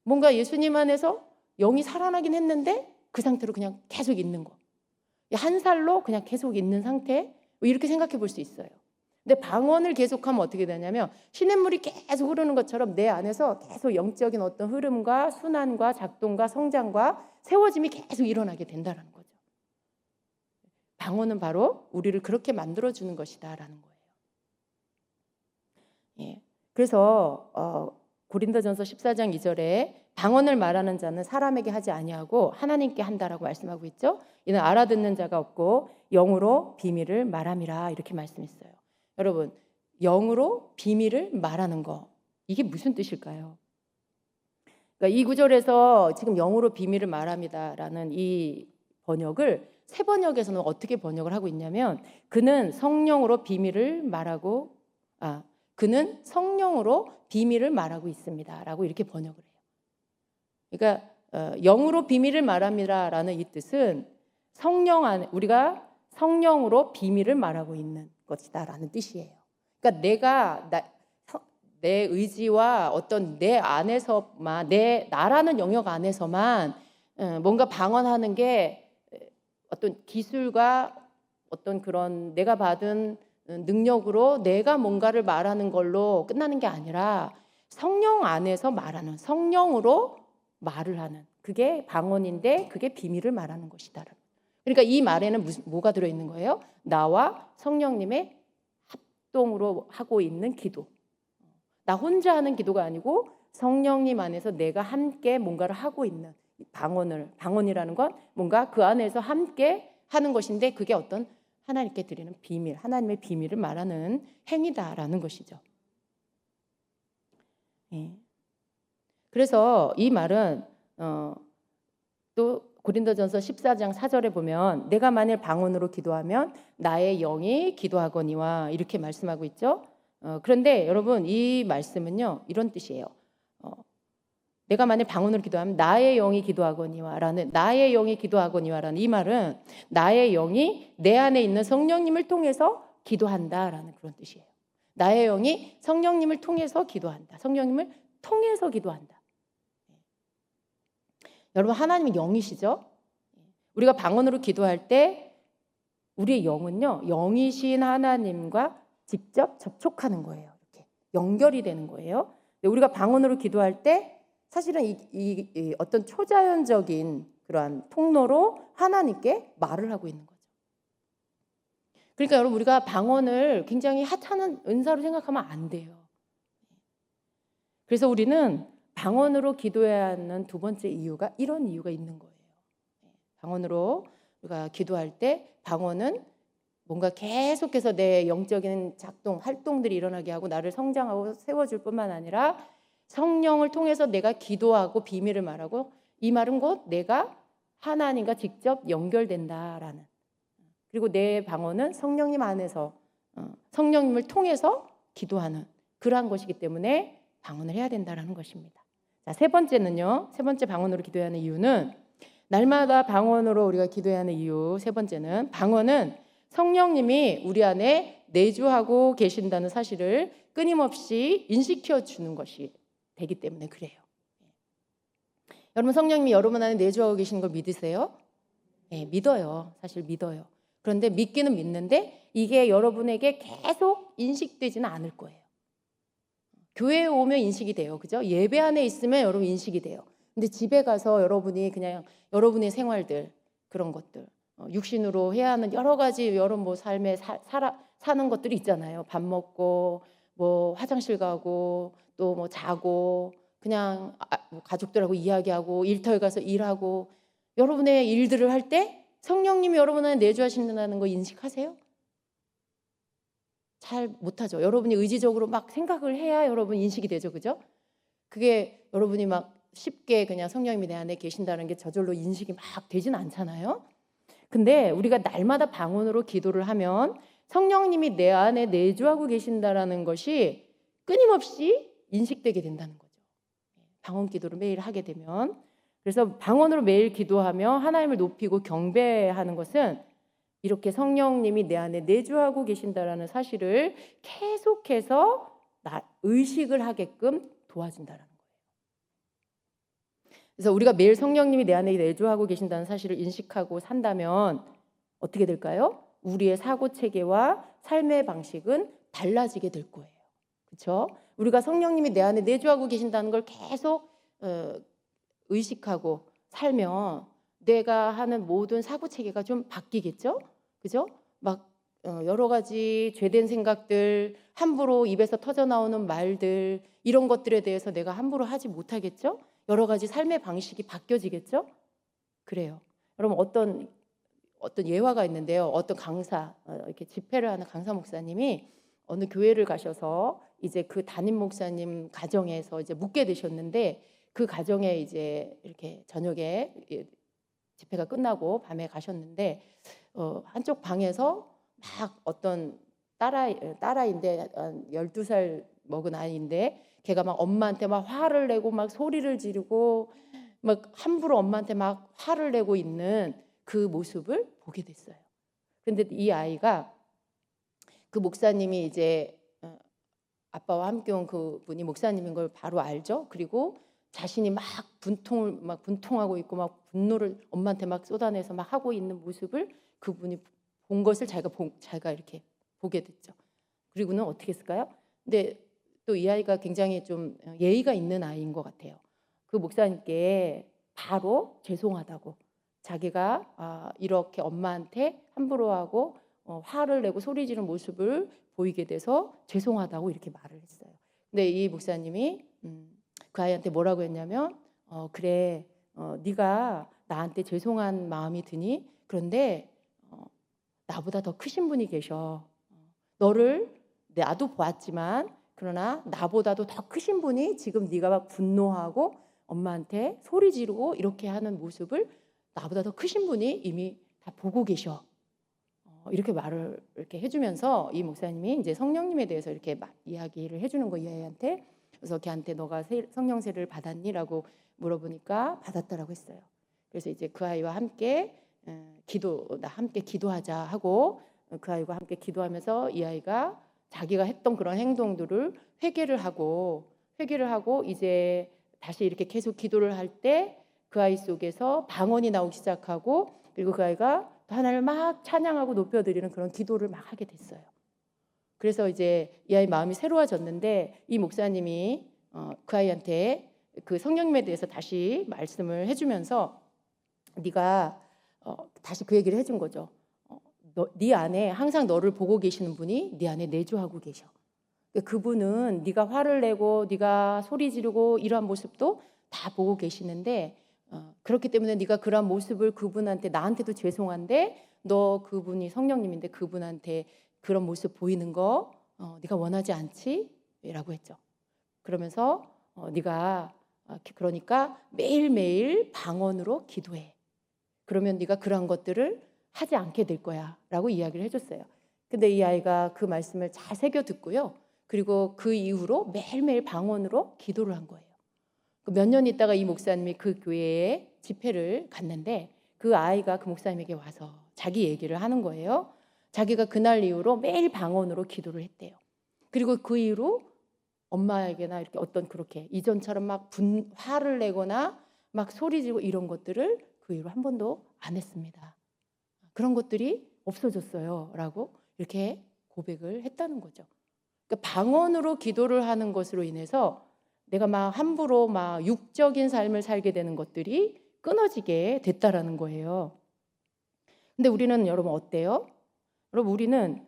뭔가 예수님 안에서 영이 살아나긴 했는데 그 상태로 그냥 계속 있는 거. 한 살로 그냥 계속 있는 상태, 이렇게 생각해 볼 수 있어요. 근데 방언을 계속하면 어떻게 되냐면 시냇물이 계속 흐르는 것처럼 내 안에서 계속 영적인 어떤 흐름과 순환과 작동과 성장과 세워짐이 계속 일어나게 된다는 거죠. 방언은 바로 우리를 그렇게 만들어주는 것이다라는 거예요. 예. 그래서 고린도전서 14장 2절에 방언을 말하는 자는 사람에게 하지 아니하고 하나님께 한다라고 말씀하고 있죠. 이는 알아듣는 자가 없고 영으로 비밀을 말함이라 이렇게 말씀했어요. 여러분 영으로 비밀을 말하는 거, 이게 무슨 뜻일까요? 그러니까 이 구절에서 지금 영으로 비밀을 말합니다라는 이 번역을 새 번역에서는 어떻게 번역을 하고 있냐면 그는 성령으로 비밀을 말하고 그는 성령으로 비밀을 말하고 있습니다라고 이렇게 번역을 해요. 그러니까 영으로 비밀을 말합니다라는 이 뜻은 성령 안에 우리가 성령으로 비밀을 말하고 있는 것이다라는 뜻이에요. 그러니까 내가 내 의지와 어떤 내 안에서만, 나라는 영역 안에서만 뭔가 방언하는 게 어떤 기술과 어떤 그런 내가 받은 능력으로 내가 뭔가를 말하는 걸로 끝나는 게 아니라 성령 안에서 말하는, 성령으로 말을 하는, 그게 방언인데 그게 비밀을 말하는 것이다. 그러니까 이 말에는 뭐가 들어있는 거예요? 나와 성령님의 합동으로 하고 있는 기도. 나 혼자 하는 기도가 아니고 성령님 안에서 내가 함께 뭔가를 하고 있는 방언이라는 건 뭔가 그 안에서 함께 하는 것인데 그게 어떤 하나님께 드리는 비밀, 하나님의 비밀을 말하는 행위다라는 것이죠. 예. 그래서 이 말은 또 고린도전서 14장 4절에 보면 내가 만일 방언으로 기도하면 나의 영이 기도하거니와 이렇게 말씀하고 있죠. 그런데 여러분 이 말씀은요 이런 뜻이에요. 내가 만일 방언으로 기도하면 나의 영이 기도하거니와라는 나의 영이 기도하거니와라는 이 말은 나의 영이 내 안에 있는 성령님을 통해서 기도한다라는 그런 뜻이에요. 나의 영이 성령님을 통해서 기도한다. 성령님을 통해서 기도한다. 여러분 하나님은 영이시죠? 우리가 방언으로 기도할 때 우리의 영은요 영이신 하나님과 직접 접촉하는 거예요. 이렇게 연결이 되는 거예요. 우리가 방언으로 기도할 때 사실은 이 어떤 초자연적인 그러한 통로로 하나님께 말을 하고 있는 거죠. 그러니까 여러분 우리가 방언을 굉장히 하찮은 은사로 생각하면 안 돼요. 그래서 우리는 방언으로 기도해야 하는 두 번째 이유가 이런 이유가 있는 거예요. 방언으로 우리가 기도할 때 방언은 뭔가 계속해서 내 영적인 작동, 활동들이 일어나게 하고 나를 성장하고 세워줄 뿐만 아니라 성령을 통해서 내가 기도하고 비밀을 말하고 이 말은 곧 내가 하나님과 직접 연결된다라는 그리고 내 방언은 성령님 안에서 성령님을 통해서 기도하는 그러한 것이기 때문에 방언을 해야 된다라는 것입니다. 자, 세 번째는요. 세 번째 방언으로 기도해야 하는 이유는 날마다 방언으로 우리가 기도해야 하는 이유 세 번째는 방언은 성령님이 우리 안에 내주하고 계신다는 사실을 끊임없이 인식시켜 주는 것이 되기 때문에 그래요. 여러분 성령님이 여러분 안에 내주하고 계시는 걸 믿으세요? 네, 믿어요. 사실 믿어요. 그런데 믿기는 믿는데 이게 여러분에게 계속 인식되지는 않을 거예요. 교회에 오면 인식이 돼요. 그죠? 예배 안에 있으면 여러분 인식이 돼요. 근데 집에 가서 여러분이 그냥 여러분의 생활들 그런 것들 육신으로 해야 하는 여러 가지 여러 뭐 삶에 사는 것들이 있잖아요. 밥 먹고 뭐 화장실 가고 또 뭐 자고 그냥 뭐 가족들하고 이야기하고 일터에 가서 일하고 여러분의 일들을 할 때 성령님이 여러분 안에 내주하신다는 거 인식하세요? 잘 못하죠. 여러분이 의지적으로 막 생각을 해야 여러분 인식이 되죠. 그죠? 그게 여러분이 막 쉽게 그냥 성령님이 내 안에 계신다는 게 저절로 인식이 막 되진 않잖아요. 근데 우리가 날마다 방언으로 기도를 하면 성령님이 내 안에 내주하고 계신다라는 것이 끊임없이 인식되게 된다는 거죠. 방언 기도를 매일 하게 되면 그래서 방언으로 매일 기도하며 하나님을 높이고 경배하는 것은 이렇게 성령님이 내 안에 내주하고 계신다라는 사실을 계속해서 의식을 하게끔 도와준다라는 거예요. 그래서 우리가 매일 성령님이 내 안에 내주하고 계신다는 사실을 인식하고 산다면 어떻게 될까요? 우리의 사고 체계와 삶의 방식은 달라지게 될 거예요. 그렇죠? 우리가 성령님이 내 안에 내주하고 계신다는 걸 계속 의식하고 살면 내가 하는 모든 사고 체계가 좀 바뀌겠죠? 그죠? 막 여러 가지 죄된 생각들, 함부로 입에서 터져 나오는 말들 이런 것들에 대해서 내가 함부로 하지 못하겠죠? 여러 가지 삶의 방식이 바뀌어지겠죠? 그래요. 여러분 어떤 예화가 있는데요. 어떤 강사 이렇게 집회를 하는 강사 목사님이 어느 교회를 가셔서 이제 그 담임 목사님 가정에서 이제 묵게 되셨는데 그 가정에 이제 이렇게 저녁에 집회가 끝나고 밤에 가셨는데 한쪽 방에서 막 어떤 딸아이인데 12살 먹은 아이인데 걔가 막 엄마한테 막 화를 내고 막 소리를 지르고 막 함부로 엄마한테 막 화를 내고 있는 그 모습을 보게 됐어요. 근데 이 아이가 그 목사님이 이제 아빠와 함께 온 그 분이 목사님인 걸 바로 알죠. 그리고 자신이 막 분통하고 있고 막 분노를 엄마한테 막 쏟아내서 막 하고 있는 모습을 그분이 본 것을 자기가 이렇게 보게 됐죠. 그리고는 어떻게 했을까요? 근데 또 이 아이가 굉장히 좀 예의가 있는 아이인 것 같아요. 그 목사님께 바로 죄송하다고, 자기가 이렇게 엄마한테 함부로 하고 화를 내고 소리 지르는 모습을 보이게 돼서 죄송하다고 이렇게 말을 했어요. 근데 이 목사님이 그 아이한테 뭐라고 했냐면 그래, 네가 나한테 죄송한 마음이 드니? 그런데 나보다 더 크신 분이 계셔. 너를 나도 보았지만 그러나 나보다도 더 크신 분이 지금 네가 막 분노하고 엄마한테 소리 지르고 이렇게 하는 모습을 나보다 더 크신 분이 이미 다 보고 계셔. 이렇게 말을 이렇게 해주면서 이 목사님이 이제 성령님에 대해서 이렇게 막 이야기를 해주는 거, 이 아이한테. 그래서 걔한테 너가 성령 세례를 받았니?라고 물어보니까 받았다라고 했어요. 그래서 이제 그 아이와 함께 함께 기도하자 하고 그 아이와 함께 기도하면서 이 아이가 자기가 했던 그런 행동들을 회개를 하고 이제 다시 이렇게 계속 기도를 할 때 그 아이 속에서 방언이 나오기 시작하고, 그리고 그 아이가 하나님을 막 찬양하고 높여드리는 그런 기도를 막 하게 됐어요. 그래서 이제 이 아이 마음이 새로워졌는데 이 목사님이 그 아이한테 그 성령님에 대해서 다시 말씀을 해주면서 네가 다시 그 얘기를 해준 거죠. 네 안에 항상 너를 보고 계시는 분이 네 안에 내주하고 계셔. 그분은 네가 화를 내고 네가 소리 지르고 이러한 모습도 다 보고 계시는데 그렇기 때문에 네가 그런 모습을 그분한테, 나한테도 죄송한데 너 그분이 성령님인데 그분한테 그런 모습 보이는 거 네가 원하지 않지? 라고 했죠. 그러면서 네가 그러니까 매일매일 방언으로 기도해. 그러면 네가 그런 것들을 하지 않게 될 거야 라고 이야기를 해줬어요. 근데 이 아이가 그 말씀을 잘 새겨 듣고요. 그리고 그 이후로 매일매일 방언으로 기도를 한 거예요. 몇 년 있다가 이 목사님이 그 교회에 집회를 갔는데 그 아이가 그 목사님에게 와서 자기 얘기를 하는 거예요. 자기가 그날 이후로 매일 방언으로 기도를 했대요. 그리고 그 이후로 엄마에게나 이렇게 어떤 그렇게 이전처럼 막 화를 내거나 막 소리 지르고 이런 것들을 그 이후로 한 번도 안 했습니다. 그런 것들이 없어졌어요 라고 이렇게 고백을 했다는 거죠. 그러니까 방언으로 기도를 하는 것으로 인해서 내가 막 함부로 막 육적인 삶을 살게 되는 것들이 끊어지게 됐다라는 거예요. 근데 우리는 여러분 어때요? 여러분 우리는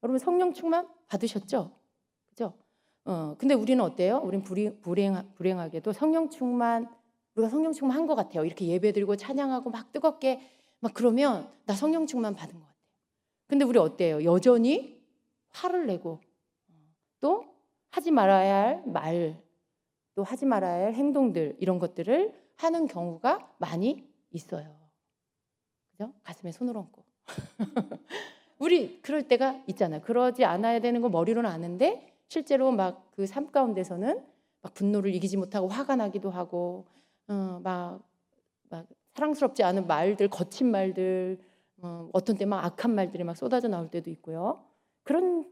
여러분 성령 충만 받으셨죠? 그죠? 근데 우리는 어때요? 우리는 불행하게도 우리가 성령 충만한 것 같아요. 이렇게 예배드리고 찬양하고 막 뜨겁게 막 그러면 나 성령 충만 받은 것 같아요. 근데 우리 어때요? 여전히 화를 내고 또 하지 말아야 할 말, 또 하지 말아야 할 행동들, 이런 것들을 하는 경우가 많이 있어요. 그죠? 가슴에 손을 얹고. 우리 그럴 때가 있잖아요. 그러지 않아야 되는 거 머리로는 아는데 실제로 막 그 삶 가운데서는 막 분노를 이기지 못하고 화가 나기도 하고 막 사랑스럽지 않은 말들, 거친 말들, 어떤 때 막 악한 말들이 막 쏟아져 나올 때도 있고요.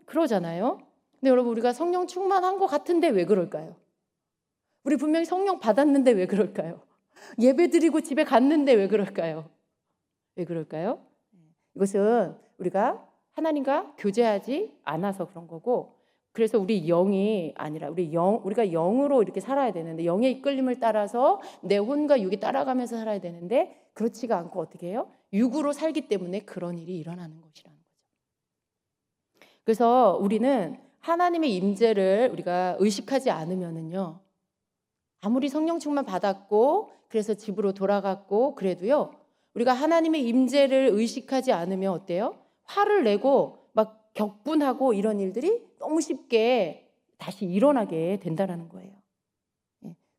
그러잖아요. 근데 여러분 우리가 성령 충만한 것 같은데 왜 그럴까요? 우리 분명히 성령 받았는데 왜 그럴까요? 예배 드리고 집에 갔는데 왜 그럴까요? 왜 그럴까요? 이것은 우리가 하나님과 교제하지 않아서 그런 거고, 그래서 우리 영이 아니라 우리가 영으로 이렇게 살아야 되는데, 영의 이끌림을 따라서 내 혼과 육이 따라가면서 살아야 되는데 그렇지가 않고 어떻게 해요? 육으로 살기 때문에 그런 일이 일어나는 것이라는 거죠. 그래서 우리는 하나님의 임재를 우리가 의식하지 않으면은요, 아무리 성령 충만 받았고 그래서 집으로 돌아갔고 그래도요, 우리가 하나님의 임재를 의식하지 않으면 어때요? 화를 내고 막 격분하고 이런 일들이 너무 쉽게 다시 일어나게 된다는 거예요.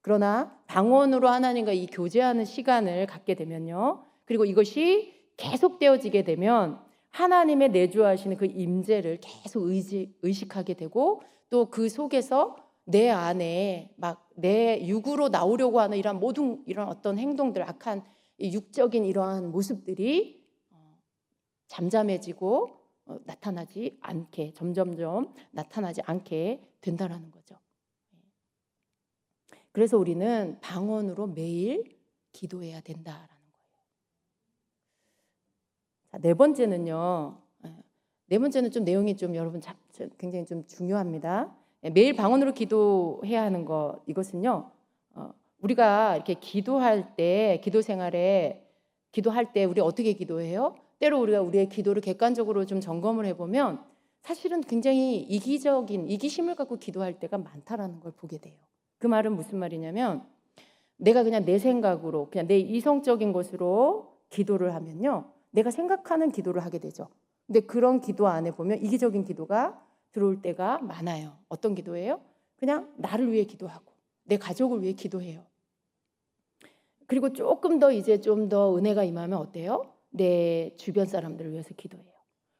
그러나 방언으로 하나님과 이 교제하는 시간을 갖게 되면요, 그리고 이것이 계속되어지게 되면 하나님의 내주하시는 그 임재를 계속 의식하게 되고, 또 그 속에서 내 안에 막 내 육으로 나오려고 하는 이런 모든 이런 어떤 행동들, 악한 육적인 이러한 모습들이 잠잠해지고 나타나지 않게, 점점점 나타나지 않게 된다라는 거죠. 그래서 우리는 방언으로 매일 기도해야 된다라는 거예요. 자, 네 번째는요, 네 번째는 좀 내용이 좀 여러분 굉장히 좀 중요합니다. 매일 방언으로 기도해야 하는 것, 이것은요. 우리가 이렇게 기도할 때, 기도 생활에 기도할 때 우리 어떻게 기도해요? 때로 우리가 우리의 기도를 객관적으로 좀 점검을 해보면 사실은 굉장히 이기심을 갖고 기도할 때가 많다라는 걸 보게 돼요. 그 말은 무슨 말이냐면 내가 그냥 내 생각으로, 그냥 내 이성적인 것으로 기도를 하면요, 내가 생각하는 기도를 하게 되죠. 근데 그런 기도 안에 보면 이기적인 기도가 들어올 때가 많아요. 어떤 기도예요? 그냥 나를 위해 기도하고 내 가족을 위해 기도해요. 그리고 조금 더 이제 좀 더 은혜가 임하면 어때요? 내 주변 사람들을 위해서 기도해요.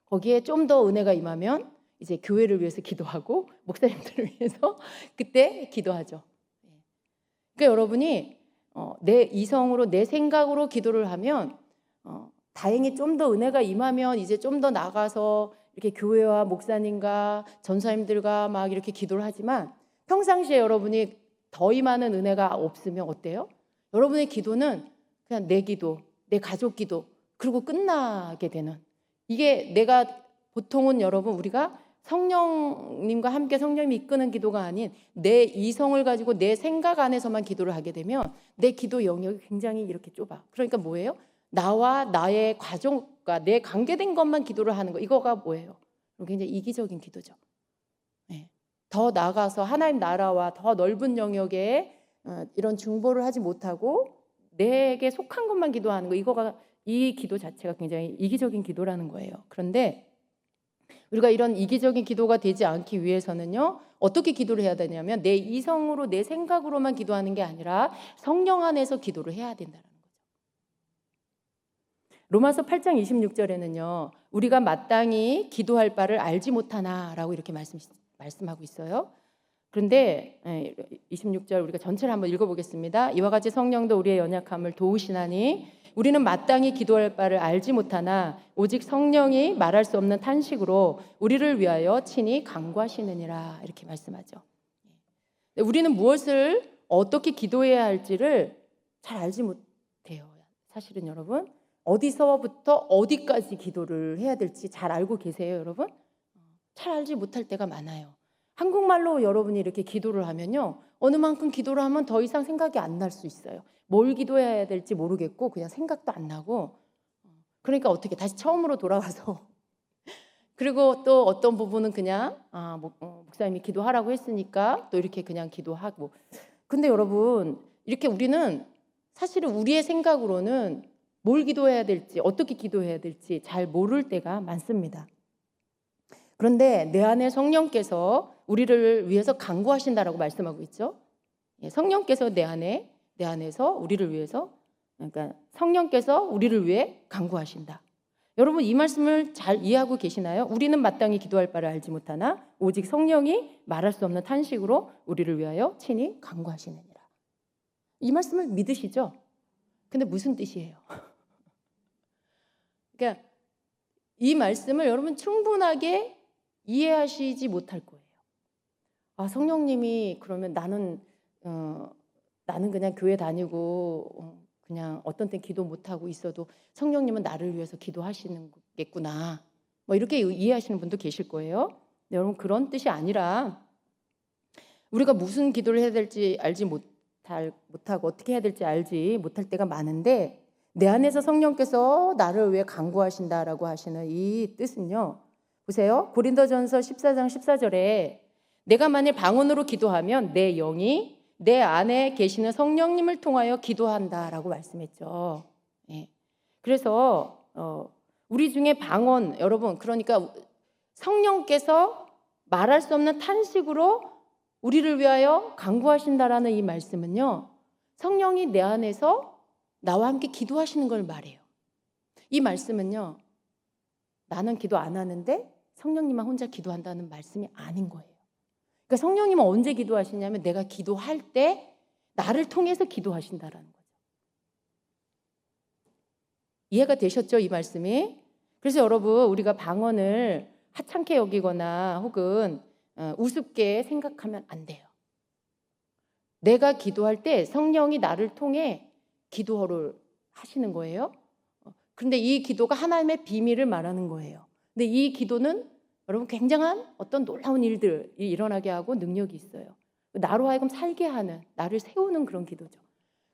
거기에 좀 더 은혜가 임하면 이제 교회를 위해서 기도하고 목사님들을 위해서 그때 기도하죠. 그러니까 여러분이 내 이성으로 내 생각으로 기도를 하면 다행히 좀 더 은혜가 임하면 이제 좀 더 나가서 이렇게 교회와 목사님과 전사님들과 막 이렇게 기도를 하지만 평상시에 여러분이 더 임하는 은혜가 없으면 어때요? 여러분의 기도는 그냥 내 기도, 내 가족 기도, 그리고 끝나게 되는, 이게 내가 보통은 여러분 우리가 성령님과 함께 성령님이 이끄는 기도가 아닌 내 이성을 가지고 내 생각 안에서만 기도를 하게 되면 내 기도 영역이 굉장히 이렇게 좁아. 그러니까 뭐예요? 나와 나의 가족과 내 관계된 것만 기도를 하는 거, 이거가 뭐예요? 굉장히 이기적인 기도죠. 네. 더 나아가서 하나님 나라와 더 넓은 영역에 이런 중보를 하지 못하고 내게 속한 것만 기도하는 거, 이거가 이 기도 자체가 굉장히 이기적인 기도라는 거예요. 그런데 우리가 이런 이기적인 기도가 되지 않기 위해서는요, 어떻게 기도를 해야 되냐면 내 이성으로 내 생각으로만 기도하는 게 아니라 성령 안에서 기도를 해야 된다는 거죠. 로마서 8장 26절에는요 우리가 마땅히 기도할 바를 알지 못하나라고 이렇게 말씀하고 있어요. 그런데 26절 우리가 전체를 한번 읽어보겠습니다. 이와 같이 성령도 우리의 연약함을 도우시나니 우리는 마땅히 기도할 바를 알지 못하나 오직 성령이 말할 수 없는 탄식으로 우리를 위하여 친히 간구하시느니라, 이렇게 말씀하죠. 우리는 무엇을 어떻게 기도해야 할지를 잘 알지 못해요. 사실은 여러분 어디서부터 어디까지 기도를 해야 될지 잘 알고 계세요, 여러분? 잘 알지 못할 때가 많아요. 한국말로 여러분이 이렇게 기도를 하면요, 어느 만큼 기도를 하면 더 이상 생각이 안 날 수 있어요. 뭘 기도해야 될지 모르겠고 그냥 생각도 안 나고, 그러니까 어떻게 다시 처음으로 돌아가서 그리고 또 어떤 부분은 그냥 목사님이 기도하라고 했으니까 또 이렇게 그냥 기도하고. 근데 여러분 이렇게 우리는 사실은 우리의 생각으로는 뭘 기도해야 될지 어떻게 기도해야 될지 잘 모를 때가 많습니다. 그런데 내 안에 성령께서 우리를 위해서 간구하신다라고 말씀하고 있죠. 성령께서 내 안에서 우리를 위해서, 그러니까 성령께서 우리를 위해 간구하신다. 여러분 이 말씀을 잘 이해하고 계시나요? 우리는 마땅히 기도할 바를 알지 못하나 오직 성령이 말할 수 없는 탄식으로 우리를 위하여 친히 간구하시느니라. 이 말씀을 믿으시죠? 근데 무슨 뜻이에요? 그러니까 이 말씀을 여러분 충분하게 이해하시지 못할 거예요. 성령님이 그러면 나는 그냥 교회 다니고 그냥 어떤 때 기도 못하고 있어도 성령님은 나를 위해서 기도하시는겠구나, 뭐 이렇게 이해하시는 분도 계실 거예요. 여러분 그런 뜻이 아니라 우리가 무슨 기도를 해야 될지 알지 못하고 어떻게 해야 될지 알지 못할 때가 많은데, 내 안에서 성령께서 나를 위해 간구하신다라고 하시는 이 뜻은요, 보세요. 고린도전서 14장 14절에 내가 만일 방언으로 기도하면 내 영이 내 안에 계시는 성령님을 통하여 기도한다라고 말씀했죠. 예. 그래서 우리 중에 방언, 여러분 그러니까 성령께서 말할 수 없는 탄식으로 우리를 위하여 간구하신다라는 이 말씀은요, 성령이 내 안에서 나와 함께 기도하시는 걸 말해요. 이 말씀은요, 나는 기도 안 하는데 성령님만 혼자 기도한다는 말씀이 아닌 거예요. 그러니까 성령님은 언제 기도하시냐면 내가 기도할 때 나를 통해서 기도하신다라는 거죠. 이해가 되셨죠, 이 말씀이? 그래서 여러분 우리가 방언을 하찮게 여기거나 혹은 우습게 생각하면 안 돼요. 내가 기도할 때 성령이 나를 통해 기도를 하시는 거예요. 그런데 이 기도가 하나님의 비밀을 말하는 거예요. 근데 이 기도는 여러분 굉장한 어떤 놀라운 일들이 일어나게 하고 능력이 있어요. 나로 하여금 살게 하는, 나를 세우는 그런 기도죠.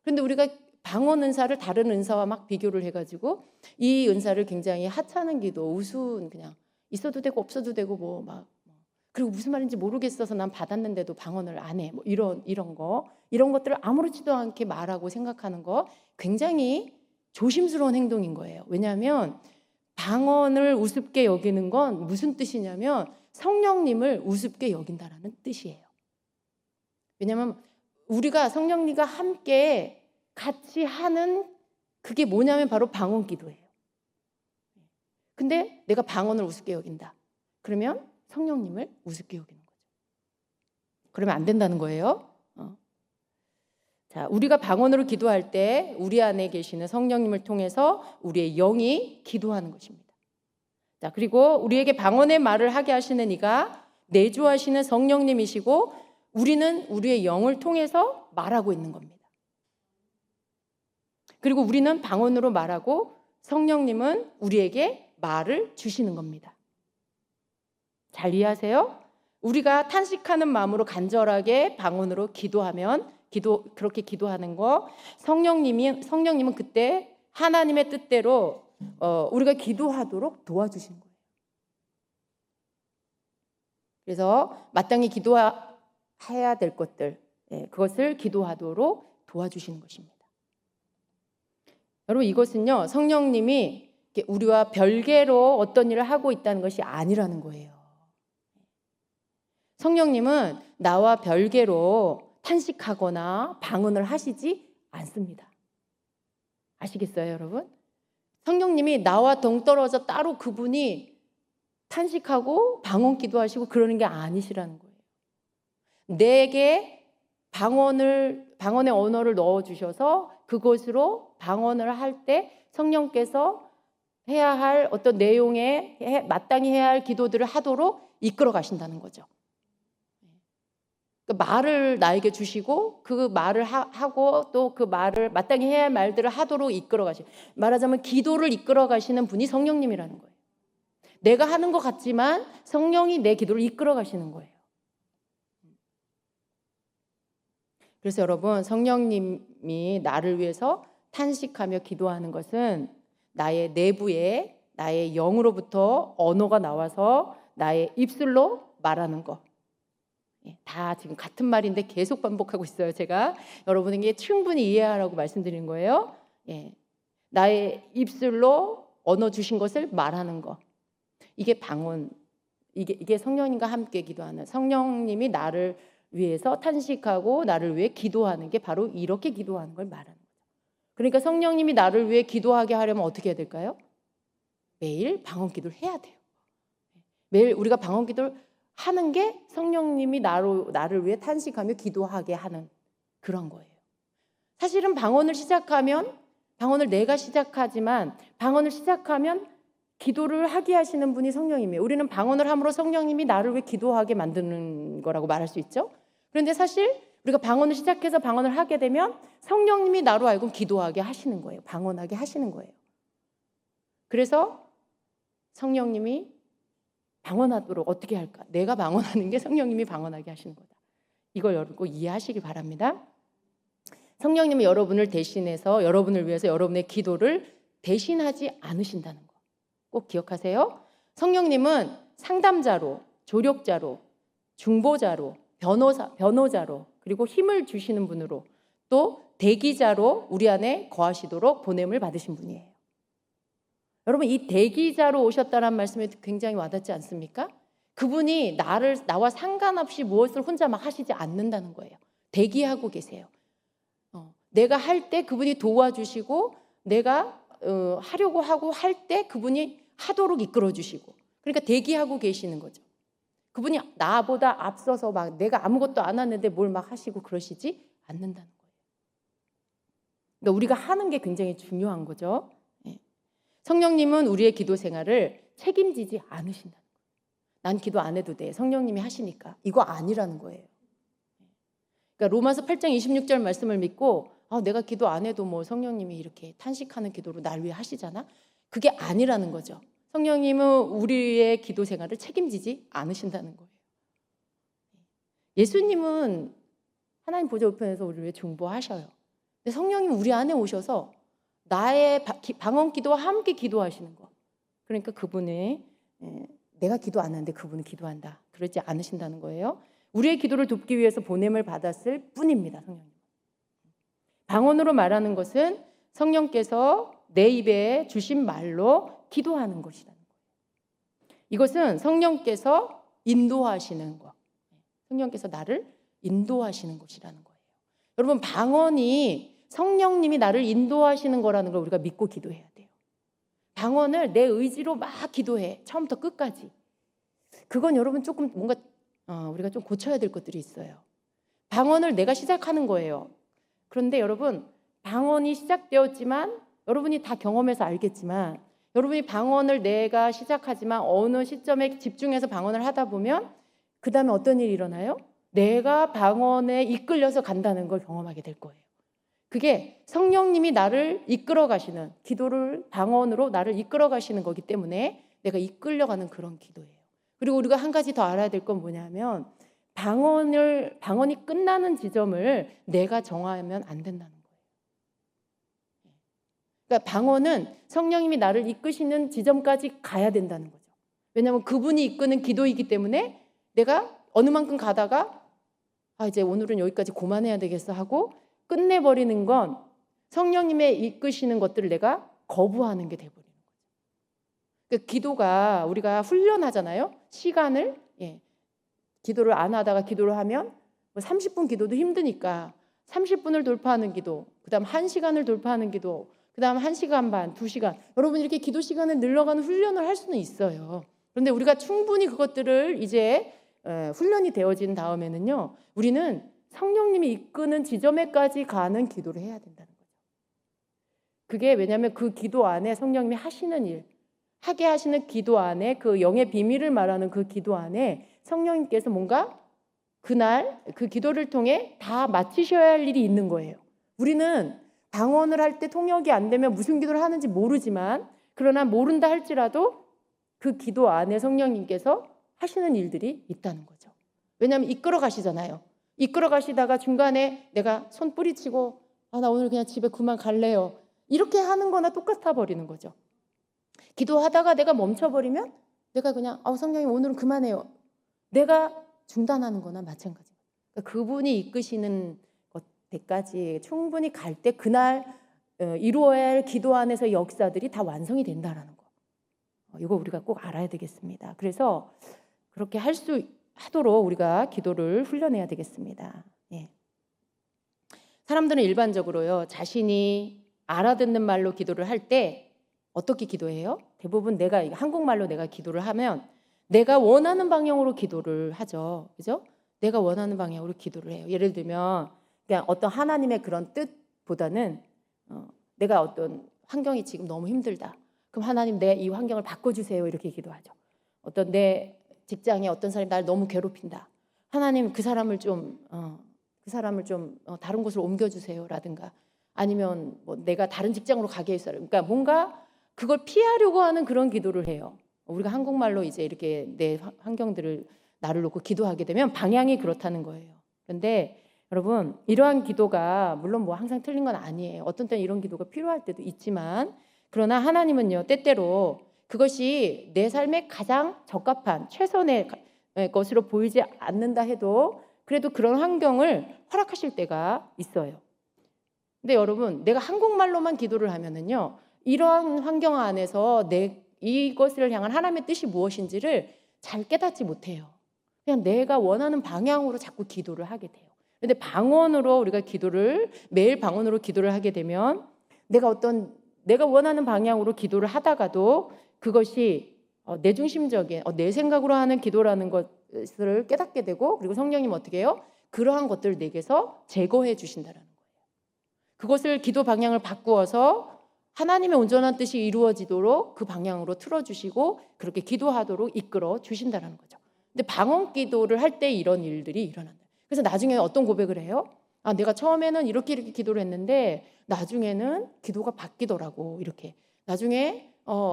그런데 우리가 방언 은사를 다른 은사와 막 비교를 해가지고 이 은사를 굉장히 하찮은 기도, 우스운, 그냥 있어도 되고 없어도 되고 뭐 막, 그리고 무슨 말인지 모르겠어서 난 받았는데도 방언을 안 해. 뭐 이런 것들을 아무렇지도 않게 말하고 생각하는 거 굉장히 조심스러운 행동인 거예요. 왜냐하면 방언을 우습게 여기는 건 무슨 뜻이냐면 성령님을 우습게 여긴다라는 뜻이에요. 왜냐하면 우리가 성령님과 함께 같이 하는 그게 뭐냐면 바로 방언 기도예요. 근데 내가 방언을 우습게 여긴다. 그러면 성령님을 우습게 여기는 거죠. 그러면 안 된다는 거예요. 자, 우리가 방언으로 기도할 때 우리 안에 계시는 성령님을 통해서 우리의 영이 기도하는 것입니다. 자, 그리고 우리에게 방언의 말을 하게 하시는 이가 내주하시는 성령님이시고 우리는 우리의 영을 통해서 말하고 있는 겁니다. 그리고 우리는 방언으로 말하고 성령님은 우리에게 말을 주시는 겁니다. 잘 이해하세요? 우리가 탄식하는 마음으로 간절하게 방언으로 기도하면 그렇게 기도하는 거 성령님은 그때 하나님의 뜻대로 우리가 기도하도록 도와주시는 거예요. 그래서 마땅히 기도해야 될 것들 그것을 기도하도록 도와주시는 것입니다. 여러분 이것은요 성령님이 우리와 별개로 어떤 일을 하고 있다는 것이 아니라는 거예요. 성령님은 나와 별개로 탄식하거나 방언을 하시지 않습니다. 아시겠어요, 여러분? 성령님이 나와 동떨어져 따로 그분이 탄식하고 방언 기도하시고 그러는 게 아니시라는 거예요. 내게 방언의 언어를 넣어주셔서 그것으로 방언을 할 때 성령께서 해야 할 어떤 내용에 마땅히 해야 할 기도들을 하도록 이끌어 가신다는 거죠. 그 말을 나에게 주시고 그 말을 하고 또 그 말을 마땅히 해야 할 말들을 하도록 이끌어 가시고 말하자면 기도를 이끌어 가시는 분이 성령님이라는 거예요. 내가 하는 것 같지만 성령이 내 기도를 이끌어 가시는 거예요. 그래서 여러분 성령님이 나를 위해서 탄식하며 기도하는 것은 나의 내부에 나의 영으로부터 언어가 나와서 나의 입술로 말하는 것. 다 지금 같은 말인데 계속 반복하고 있어요. 제가 여러분에게 충분히 이해하라고 말씀드리는 거예요. 나의 입술로 언어 주신 것을 말하는 것. 이게 방언. 이게 성령님과 함께 기도하는 성령님이 나를 위해서 탄식하고 나를 위해 기도하는 게 바로 이렇게 기도하는 걸 말하는 거죠. 그러니까 성령님이 나를 위해 기도하게 하려면 어떻게 해야 될까요? 매일 방언 기도를 해야 돼요. 매일 우리가 방언 기도를 하는 게 성령님이 나를 위해 탄식하며 기도하게 하는 그런 거예요. 사실은 방언을 내가 시작하지만 방언을 시작하면 기도를 하게 하시는 분이 성령님이에요. 우리는 방언을 함으로 성령님이 나를 위해 기도하게 만드는 거라고 말할 수 있죠. 그런데 사실 우리가 방언을 시작해서 방언을 하게 되면 성령님이 나로 하여금 기도하게 하시는 거예요. 방언하게 하시는 거예요. 그래서 성령님이 방언하도록 어떻게 할까? 내가 방언하는 게 성령님이 방언하게 하시는 거다. 이걸 여러분 이해하시기 바랍니다. 성령님이 여러분을 대신해서 여러분을 위해서 여러분의 기도를 대신하지 않으신다는 거. 꼭 기억하세요. 성령님은 상담자로, 조력자로, 중보자로, 변호자로 그리고 힘을 주시는 분으로 또 대기자로 우리 안에 거하시도록 보냄을 받으신 분이에요. 여러분 이 대기자로 오셨다는 말씀에 굉장히 와닿지 않습니까? 그분이 나와 상관없이 무엇을 혼자 막 하시지 않는다는 거예요. 대기하고 계세요. 내가 할 때 그분이 도와주시고 내가 하려고 하고 할 때 그분이 하도록 이끌어주시고 그러니까 대기하고 계시는 거죠. 그분이 나보다 앞서서 막 내가 아무것도 안 하는데 뭘 막 하시고 그러시지 않는다는 거예요. 그러니까 우리가 하는 게 굉장히 중요한 거죠. 성령님은 우리의 기도 생활을 책임지지 않으신다는 거예요. 난 기도 안 해도 돼. 성령님이 하시니까. 이거 아니라는 거예요. 그러니까 로마서 8장 26절 말씀을 믿고 내가 기도 안 해도 뭐 성령님이 이렇게 탄식하는 기도로 날 위해 하시잖아. 그게 아니라는 거죠. 성령님은 우리의 기도 생활을 책임지지 않으신다는 거예요. 예수님은 하나님 보좌 우편에서 우리를 중보하셔요. 근데 성령님은 우리 안에 오셔서 나의 방언 기도와 함께 기도하시는 거. 그러니까 그분이 내가 기도 안 하는데 그분은 기도한다. 그러지 않으신다는 거예요. 우리의 기도를 돕기 위해서 보냄을 받았을 뿐입니다. 성령님. 방언으로 말하는 것은 성령께서 내 입에 주신 말로 기도하는 것이라는 거예요. 이것은 성령께서 인도하시는 것. 성령께서 나를 인도하시는 것이라는 거예요. 여러분, 방언이 성령님이 나를 인도하시는 거라는 걸 우리가 믿고 기도해야 돼요. 방언을 내 의지로 막 기도해. 처음부터 끝까지. 그건 여러분 조금 뭔가 우리가 좀 고쳐야 될 것들이 있어요. 방언을 내가 시작하는 거예요. 그런데 여러분, 방언이 시작되었지만 여러분이 다 경험해서 알겠지만 여러분이 방언을 내가 시작하지만 어느 시점에 집중해서 방언을 하다 보면 그 다음에 어떤 일이 일어나요? 내가 방언에 이끌려서 간다는 걸 경험하게 될 거예요. 그게 성령님이 나를 이끌어 가시는, 기도를 방언으로 나를 이끌어 가시는 거기 때문에 내가 이끌려가는 그런 기도예요. 그리고 우리가 한 가지 더 알아야 될 건 뭐냐면 방언이 끝나는 지점을 내가 정하면 안 된다는 거예요. 그러니까 방언은 성령님이 나를 이끄시는 지점까지 가야 된다는 거죠. 왜냐하면 그분이 이끄는 기도이기 때문에 내가 어느 만큼 가다가 이제 오늘은 여기까지 그만해야 되겠어 하고 끝내버리는 건 성령님의 이끄시는 것들을 내가 거부하는 게 돼버리는 거죠. 그러니까 기도가 우리가 훈련하잖아요. 시간을 기도를 안 하다가 기도를 하면 30분 기도도 힘드니까 30분을 돌파하는 기도, 그 다음 1시간을 돌파하는 기도, 그 다음 1시간 반, 2시간. 여러분 이렇게 기도 시간을 늘려가는 훈련을 할 수는 있어요. 그런데 우리가 충분히 그것들을 이제 훈련이 되어진 다음에는요, 우리는 성령님이 이끄는 지점에까지 가는 기도를 해야 된다는 거죠. 그게 왜냐하면 그 기도 안에 성령님이 하시는 일, 하게 하시는 기도 안에 그 영의 비밀을 말하는 그 기도 안에 성령님께서 뭔가 그날 그 기도를 통해 다 마치셔야 할 일이 있는 거예요. 우리는 방언을 할 때 통역이 안 되면 무슨 기도를 하는지 모르지만 그러나 모른다 할지라도 그 기도 안에 성령님께서 하시는 일들이 있다는 거죠. 왜냐하면 이끌어 가시잖아요. 이끌어 가시다가 중간에 내가 손 뿌리치고 나 오늘 그냥 집에 그만 갈래요. 이렇게 하는 거나 똑같아 버리는 거죠. 기도하다가 내가 멈춰버리면 내가 그냥 성령님 오늘은 그만해요. 내가 중단하는 거나 마찬가지예요. 그러니까 그분이 이끄시는 때까지 충분히 갈 때 그날 이루어야 할 기도 안에서 역사들이 다 완성이 된다라는 거. 이거 우리가 꼭 알아야 되겠습니다. 그래서 그렇게 하도록 우리가 기도를 훈련해야 되겠습니다. 사람들은 일반적으로요, 자신이 알아듣는 말로 기도를 할 때 어떻게 기도해요? 대부분 내가 한국말로 내가 기도를 하면 내가 원하는 방향으로 기도를 하죠. 그죠? 내가 원하는 방향으로 기도를 해요. 예를 들면 그냥 어떤 하나님의 그런 뜻보다는 내가 어떤 환경이 지금 너무 힘들다. 그럼 하나님 내 이 환경을 바꿔주세요. 이렇게 기도하죠. 어떤 내 직장에 어떤 사람이 날 너무 괴롭힌다. 하나님 그 사람을 좀 다른 곳으로 옮겨주세요라든가 아니면 뭐 내가 다른 직장으로 가게 해서 그러니까 뭔가 그걸 피하려고 하는 그런 기도를 해요. 우리가 한국말로 이제 이렇게 내 환경들을 나를 놓고 기도하게 되면 방향이 그렇다는 거예요. 그런데 여러분 이러한 기도가 물론 뭐 항상 틀린 건 아니에요. 어떤 때는 이런 기도가 필요할 때도 있지만 그러나 하나님은요 때때로 그것이 내 삶에 가장 적합한 최선의 것으로 보이지 않는다 해도 그래도 그런 환경을 허락하실 때가 있어요. 근데 여러분 내가 한국말로만 기도를 하면은요 이러한 환경 안에서 이것을 향한 하나님의 뜻이 무엇인지를 잘 깨닫지 못해요. 그냥 내가 원하는 방향으로 자꾸 기도를 하게 돼요. 근데 방언으로 우리가 매일 방언으로 기도를 하게 되면 내가 원하는 방향으로 기도를 하다가도 그것이 내 중심적인 내 생각으로 하는 기도라는 것을 깨닫게 되고 그리고 성령님 어떻게 해요? 그러한 것들을 내게서 제거해 주신다라는 거예요. 그것을 기도 방향을 바꾸어서 하나님의 온전한 뜻이 이루어지도록 그 방향으로 틀어주시고 그렇게 기도하도록 이끌어 주신다는 거죠. 근데 방언 기도를 할 때 이런 일들이 일어난다. 그래서 나중에 어떤 고백을 해요? 내가 처음에는 이렇게 기도를 했는데 나중에는 기도가 바뀌더라고. 이렇게 나중에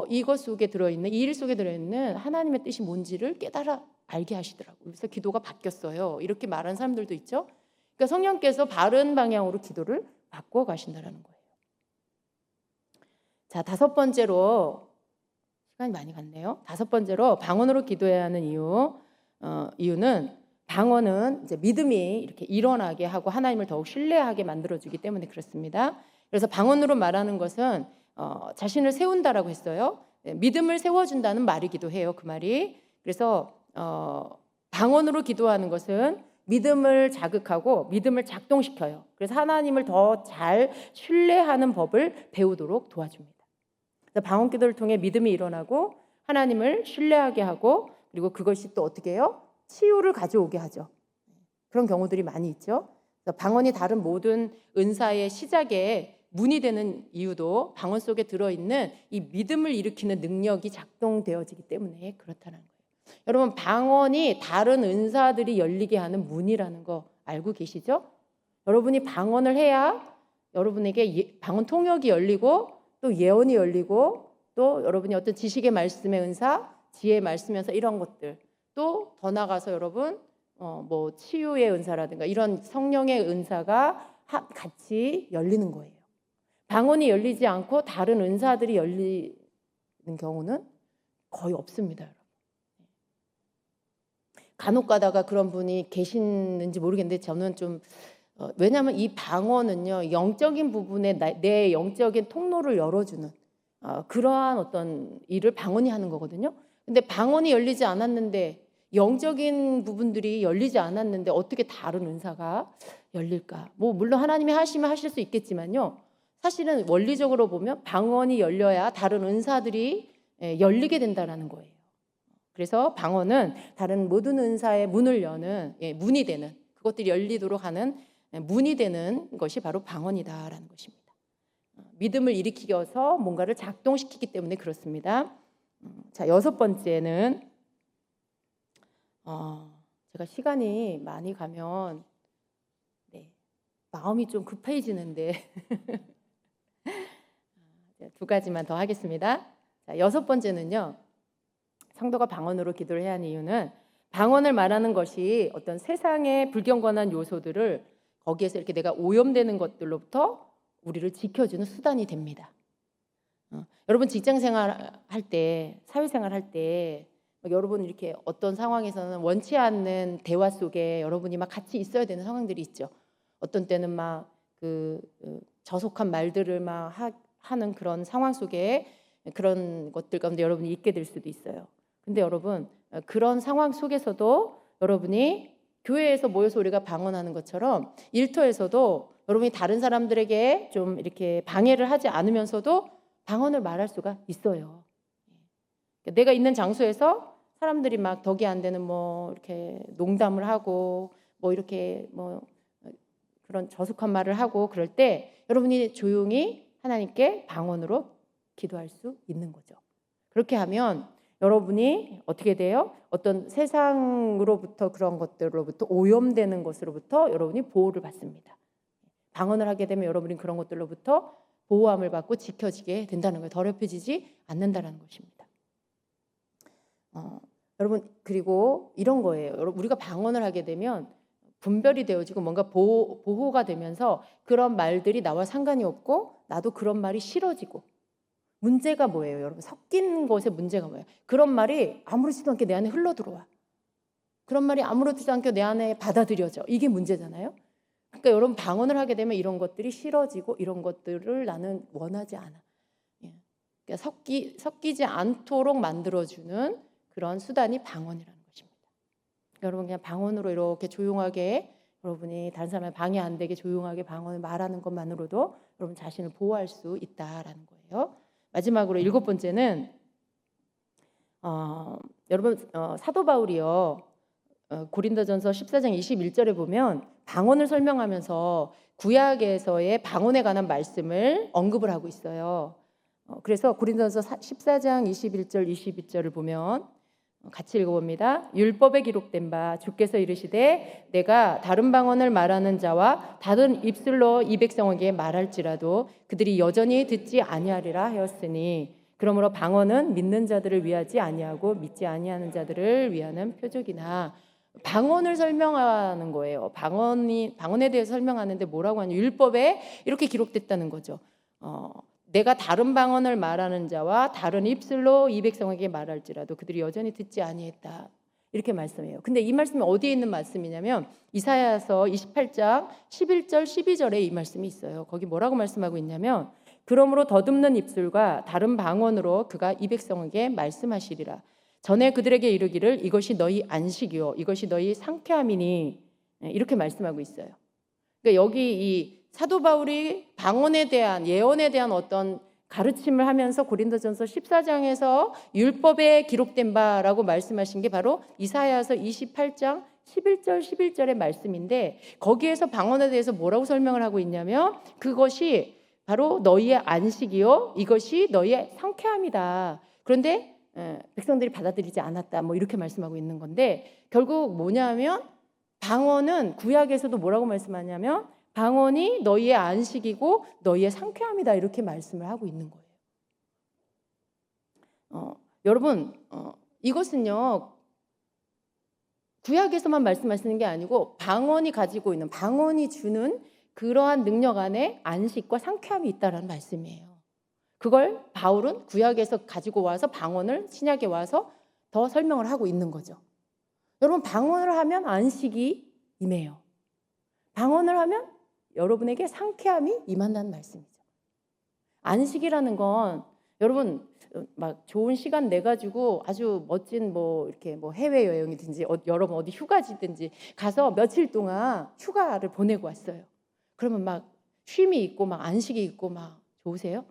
이것 속에 들어있는, 이 일 속에 들어있는 하나님의 뜻이 뭔지를 깨달아 알게 하시더라고요. 그래서 기도가 바뀌었어요. 이렇게 말하는 사람들도 있죠. 그러니까 성령께서 바른 방향으로 기도를 바꿔 가신다는 거예요. 자, 다섯 번째로, 시간이 많이 갔네요. 다섯 번째로 방언으로 기도해야 하는 이유는, 방언은 이제 믿음이 이렇게 일어나게 하고 하나님을 더욱 신뢰하게 만들어주기 때문에 그렇습니다. 그래서 방언으로 말하는 것은 자신을 세운다라고 했어요. 믿음을 세워준다는 말이기도 해요. 그 말이. 그래서 방언으로 기도하는 것은 믿음을 자극하고 믿음을 작동시켜요. 그래서 하나님을 더 잘 신뢰하는 법을 배우도록 도와줍니다. 그래서 방언 기도를 통해 믿음이 일어나고 하나님을 신뢰하게 하고, 그리고 그것이 또 어떻게 해요? 치유를 가져오게 하죠. 그런 경우들이 많이 있죠. 그래서 방언이 다른 모든 은사의 시작에 문이 되는 이유도 방언 속에 들어있는 이 믿음을 일으키는 능력이 작동되어지기 때문에 그렇다는 거예요. 여러분, 방언이 다른 은사들이 열리게 하는 문이라는 거 알고 계시죠? 여러분이 방언을 해야 여러분에게 방언 통역이 열리고, 또 예언이 열리고, 또 여러분이 어떤 지식의 말씀의 은사, 지혜의 말씀에서 이런 것들, 또 더 나가서 여러분 뭐 치유의 은사라든가 이런 성령의 은사가 같이 열리는 거예요. 방언이 열리지 않고 다른 은사들이 열리는 경우는 거의 없습니다, 여러분. 간혹 가다가 그런 분이 계시는지 모르겠는데, 저는 좀 왜냐하면 이 방언은요, 영적인 부분에 내 영적인 통로를 열어주는 그러한 어떤 일을 방언이 하는 거거든요. 근데 방언이 열리지 않았는데, 영적인 부분들이 열리지 않았는데 어떻게 다른 은사가 열릴까? 뭐 물론 하나님이 하시면 하실 수 있겠지만요, 사실은 원리적으로 보면 방언이 열려야 다른 은사들이 열리게 된다는 거예요. 그래서 방언은 다른 모든 은사의 문을 여는 문이 되는, 그것들이 열리도록 하는 문이 되는 것이 바로 방언이다라는 것입니다. 믿음을 일으키어서 뭔가를 작동시키기 때문에 그렇습니다. 자, 여섯 번째는 제가 시간이 많이 가면 마음이 좀 급해지는데 두 가지만 더 하겠습니다. 자, 여섯 번째는요, 성도가 방언으로 기도를 해야 하는 이유는, 방언을 말하는 것이 어떤 세상의 불경건한 요소들을 거기에서 이렇게 내가 오염되는 것들로부터 우리를 지켜주는 수단이 됩니다. 여러분 직장생활 할 때, 사회생활 할 때 여러분 이렇게 어떤 상황에서는 원치 않는 대화 속에 여러분이 막 같이 있어야 되는 상황들이 있죠. 어떤 때는 막 저속한 말들을 막 하는 그런 상황 속에 그런 것들 가운데 여러분이 있게 될 수도 있어요. 근데 여러분, 그런 상황 속에서도 여러분이 교회에서 모여서 우리가 방언하는 것처럼 일터에서도 여러분이 다른 사람들에게 좀 이렇게 방해를 하지 않으면서도 방언을 말할 수가 있어요. 내가 있는 장소에서 사람들이 막 덕이 안 되는 뭐 이렇게 농담을 하고 뭐 이렇게 뭐 그런 저속한 말을 하고 그럴 때 여러분이 조용히 하나님께 방언으로 기도할 수 있는 거죠. 그렇게 하면 여러분이 어떻게 돼요? 어떤 세상으로부터 그런 것들로부터 오염되는 것으로부터 여러분이 보호를 받습니다. 방언을 하게 되면 여러분이 그런 것들로부터 보호함을 받고 지켜지게 된다는 거예요. 더럽혀지지 않는다는 것입니다. 여러분, 그리고 이런 거예요. 우리가 방언을 하게 되면 분별이 되어지고 뭔가 보호가 되면서 그런 말들이 나와 상관이 없고 나도 그런 말이 싫어지고. 문제가 뭐예요, 여러분? 섞인 것의 문제가 뭐예요? 그런 말이 아무렇지도 않게 내 안에 흘러들어와. 그런 말이 아무렇지도 않게 내 안에 받아들여져. 이게 문제잖아요. 그러니까 여러분, 방언을 하게 되면 이런 것들이 싫어지고 이런 것들을 나는 원하지 않아. 그러니까 섞이지 않도록 만들어주는 그런 수단이 방언이라는 것입니다. 여러분, 그냥 방언으로 이렇게 조용하게, 여러분이 다른 사람의 방해 안 되게 조용하게 방언을 말하는 것만으로도 여러분 자신을 보호할 수 있다라는 거예요. 마지막으로 일곱 번째는 여러분, 사도 바울이요, 고린도전서 14장 21절에 보면 방언을 설명하면서 구약에서의 방언에 관한 말씀을 언급을 하고 있어요. 그래서 고린도전서 14장 21절 22절을 보면 같이 읽어봅니다. 율법에 기록된 바 주께서 이르시되 내가 다른 방언을 말하는 자와 다른 입술로 이 백성에게 말할지라도 그들이 여전히 듣지 아니하리라 하였으니 그러므로 방언은 믿는 자들을 위하지 아니하고 믿지 아니하는 자들을 위하는 표적이나. 방언을 설명하는 거예요. 방언에 대해서 설명하는데 뭐라고 하냐? 율법에 이렇게 기록됐다는 거죠. 내가 다른 방언을 말하는 자와 다른 입술로 이 백성에게 말할지라도 그들이 여전히 듣지 아니했다. 이렇게 말씀해요. 근데 이 말씀이 어디에 있는 말씀이냐면 이사야서 28장 11절 12절에 이 말씀이 있어요. 거기 뭐라고 말씀하고 있냐면 그러므로 더듬는 입술과 다른 방언으로 그가 이 백성에게 말씀하시리라. 전에 그들에게 이르기를 이것이 너희 안식이요 이것이 너희 상쾌함이니. 이렇게 말씀하고 있어요. 그러니까 여기 이 사도 바울이 방언에 대한 예언에 대한 어떤 가르침을 하면서 고린도전서 14장에서 율법에 기록된 바라고 말씀하신 게 바로 이사야서 28장 11절 11절의 말씀인데 거기에서 방언에 대해서 뭐라고 설명을 하고 있냐면 그것이 바로 너희의 안식이요 이것이 너희의 상쾌함이다. 그런데 백성들이 받아들이지 않았다. 뭐 이렇게 말씀하고 있는 건데 결국 뭐냐면 방언은 구약에서도 뭐라고 말씀하냐면 방언이 너희의 안식이고 너희의 상쾌함이다. 이렇게 말씀을 하고 있는 거예요. 여러분 이것은요 구약에서만 말씀하시는 게 아니고 방언이 가지고 있는 방언이 주는 그러한 능력 안에 안식과 상쾌함이 있다라는 말씀이에요. 그걸 바울은 구약에서 가지고 와서 방언을 신약에 와서 더 설명을 하고 있는 거죠. 여러분 방언을 하면 안식이 임해요. 방언을 하면 여러분에게 상쾌함이 임한다는 말씀이죠. 안식이라는 건 여러분 막 좋은 시간 내 가지고 아주 멋진 뭐 이렇게 뭐 해외 여행이든지 여러분 어디 휴가지든지 가서 며칠 동안 휴가를 보내고 왔어요. 그러면 막 쉼이 있고 막 안식이 있고 막 좋으세요?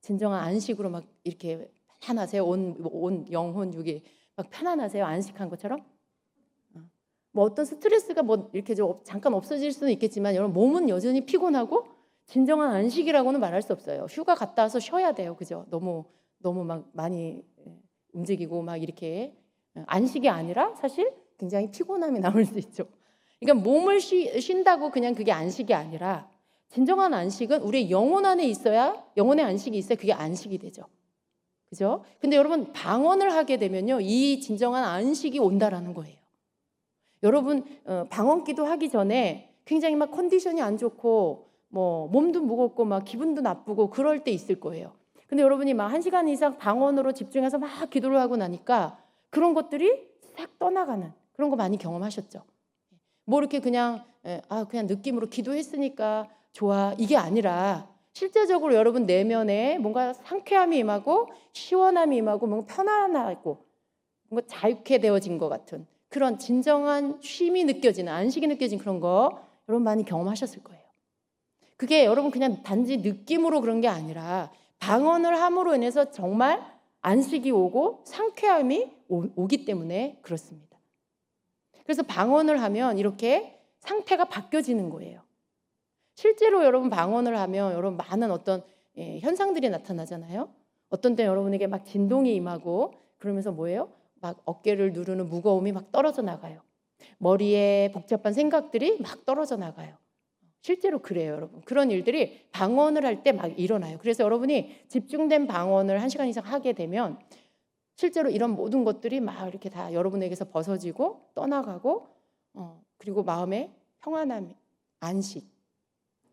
진정한 안식으로 막 이렇게 편안하세요? 온 영혼 육이 막 편안하세요? 안식한 것처럼? 뭐 어떤 스트레스가 뭐 이렇게 좀 잠깐 없어질 수는 있겠지만 여러분 몸은 여전히 피곤하고 진정한 안식이라고는 말할 수 없어요. 휴가 갔다 와서 쉬어야 돼요. 그죠? 너무 막 많이 움직이고 막 이렇게 안식이 아니라 사실 굉장히 피곤함이 남을 수 있죠. 그러니까 몸을 쉰다고 그냥 그게 안식이 아니라 진정한 안식은 우리의 영혼 안에 있어야 영혼의 안식이 있어야 그게 안식이 되죠. 그죠? 근데 여러분 방언을 하게 되면요. 이 진정한 안식이 온다라는 거예요. 여러분 방언기도 하기 전에 굉장히 막 컨디션이 안 좋고 뭐 몸도 무겁고 막 기분도 나쁘고 그럴 때 있을 거예요. 근데 여러분이 막 1시간 이상 방언으로 집중해서 막 기도를 하고 나니까 그런 것들이 싹 떠나가는 그런 거 많이 경험하셨죠? 뭐 이렇게 그냥 그냥 느낌으로 기도했으니까 좋아 이게 아니라 실제적으로 여러분 내면에 뭔가 상쾌함이 임하고 시원함이 임하고 뭔가 편안하고 뭔가 자유케 되어진 것 같은 그런 진정한 쉼이 느껴지는 안식이 느껴진 그런 거 여러분 많이 경험하셨을 거예요. 그게 여러분 그냥 단지 느낌으로 그런 게 아니라 방언을 함으로 인해서 정말 안식이 오고 상쾌함이 오기 때문에 그렇습니다. 그래서 방언을 하면 이렇게 상태가 바뀌어지는 거예요. 실제로 여러분 방언을 하면 여러분 많은 어떤 현상들이 나타나잖아요. 어떤 때 여러분에게 막 진동이 임하고 그러면서 뭐예요? 막 어깨를 누르는 무거움이 막 떨어져 나가요. 머리에 복잡한 생각들이 막 떨어져 나가요. 실제로 그래요, 여러분. 그런 일들이 방언을 할 때 막 일어나요. 그래서 여러분이 집중된 방언을 1시간 이상 하게 되면 실제로 이런 모든 것들이 막 이렇게 다 여러분에게서 벗어지고 떠나가고 그리고 마음에 평안함, 안식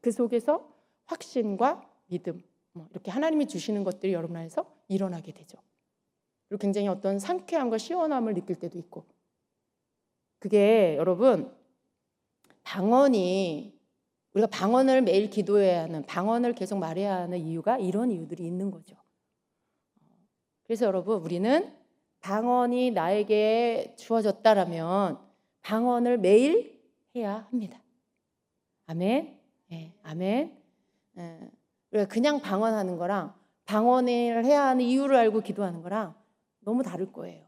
그 속에서 확신과 믿음 이렇게 하나님이 주시는 것들이 여러분 안에서 일어나게 되죠. 그리고 굉장히 어떤 상쾌함과 시원함을 느낄 때도 있고 그게 여러분 방언이 우리가 방언을 매일 기도해야 하는 방언을 계속 말해야 하는 이유가 이런 이유들이 있는 거죠. 그래서 여러분 우리는 방언이 나에게 주어졌다라면 방언을 매일 해야 합니다. 아멘. 네, 아멘. 우리가 그냥 방언하는 거랑 방언을 해야 하는 이유를 알고 기도하는 거랑 너무 다를 거예요.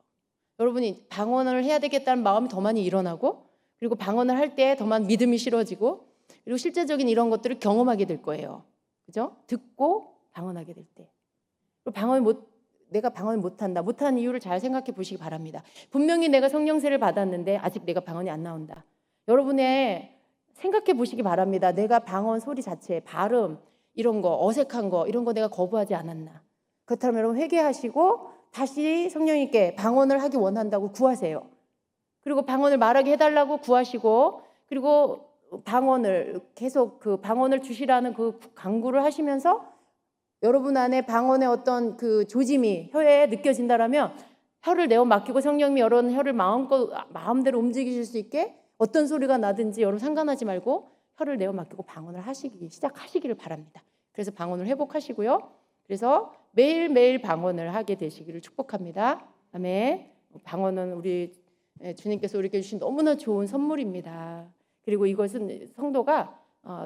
여러분이 방언을 해야 되겠다는 마음이 더 많이 일어나고 그리고 방언을 할 때 더 많은 믿음이 실어지고 그리고 실제적인 이런 것들을 경험하게 될 거예요. 그죠? 듣고 방언하게 될 때. 내가 방언을 못한다. 못하는 이유를 잘 생각해 보시기 바랍니다. 분명히 내가 성령세를 받았는데 아직 내가 방언이 안 나온다. 여러분의 생각해 보시기 바랍니다. 내가 방언 소리 자체, 발음, 이런 거, 어색한 거, 이런 거 내가 거부하지 않았나. 그렇다면 여러분 회개하시고 다시 성령님께 방언을 하기 원한다고 구하세요. 그리고 방언을 말하게 해달라고 구하시고, 그리고 방언을 계속 그 방언을 주시라는 그 간구를 하시면서 여러분 안에 방언의 어떤 그 조짐이 혀에 느껴진다라면 혀를 내어 맡기고 성령님이 여러분 혀를 마음대로 움직이실 수 있게 어떤 소리가 나든지 여러분 상관하지 말고 혀를 내어 맡기고 방언을 시작하시기를 바랍니다. 그래서 방언을 회복하시고요. 그래서 매일매일 방언을 하게 되시기를 축복합니다. 아멘. 방언은 우리 주님께서 우리에게 주신 너무나 좋은 선물입니다. 그리고 이것은 성도가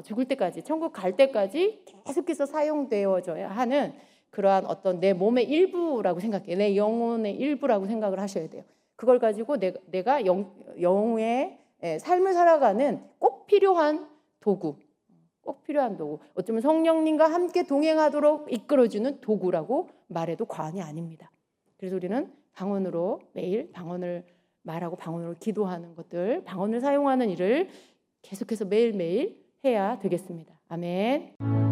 죽을 때까지, 천국 갈 때까지 계속해서 사용되어져야 하는 그러한 어떤 내 몸의 일부라고 생각해요. 내 영혼의 일부라고 생각을 하셔야 돼요. 그걸 가지고 내가 영의 삶을 살아가는 꼭 필요한 도구, 어쩌면 성령님과 함께 동행하도록 이끌어주는 도구라고 말해도 과언이 아닙니다. 그래서 우리는 방언으로 매일 방언을 말하고 방언으로 기도하는 것들, 방언을 사용하는 일을 계속해서 매일매일 해야 되겠습니다. 아멘.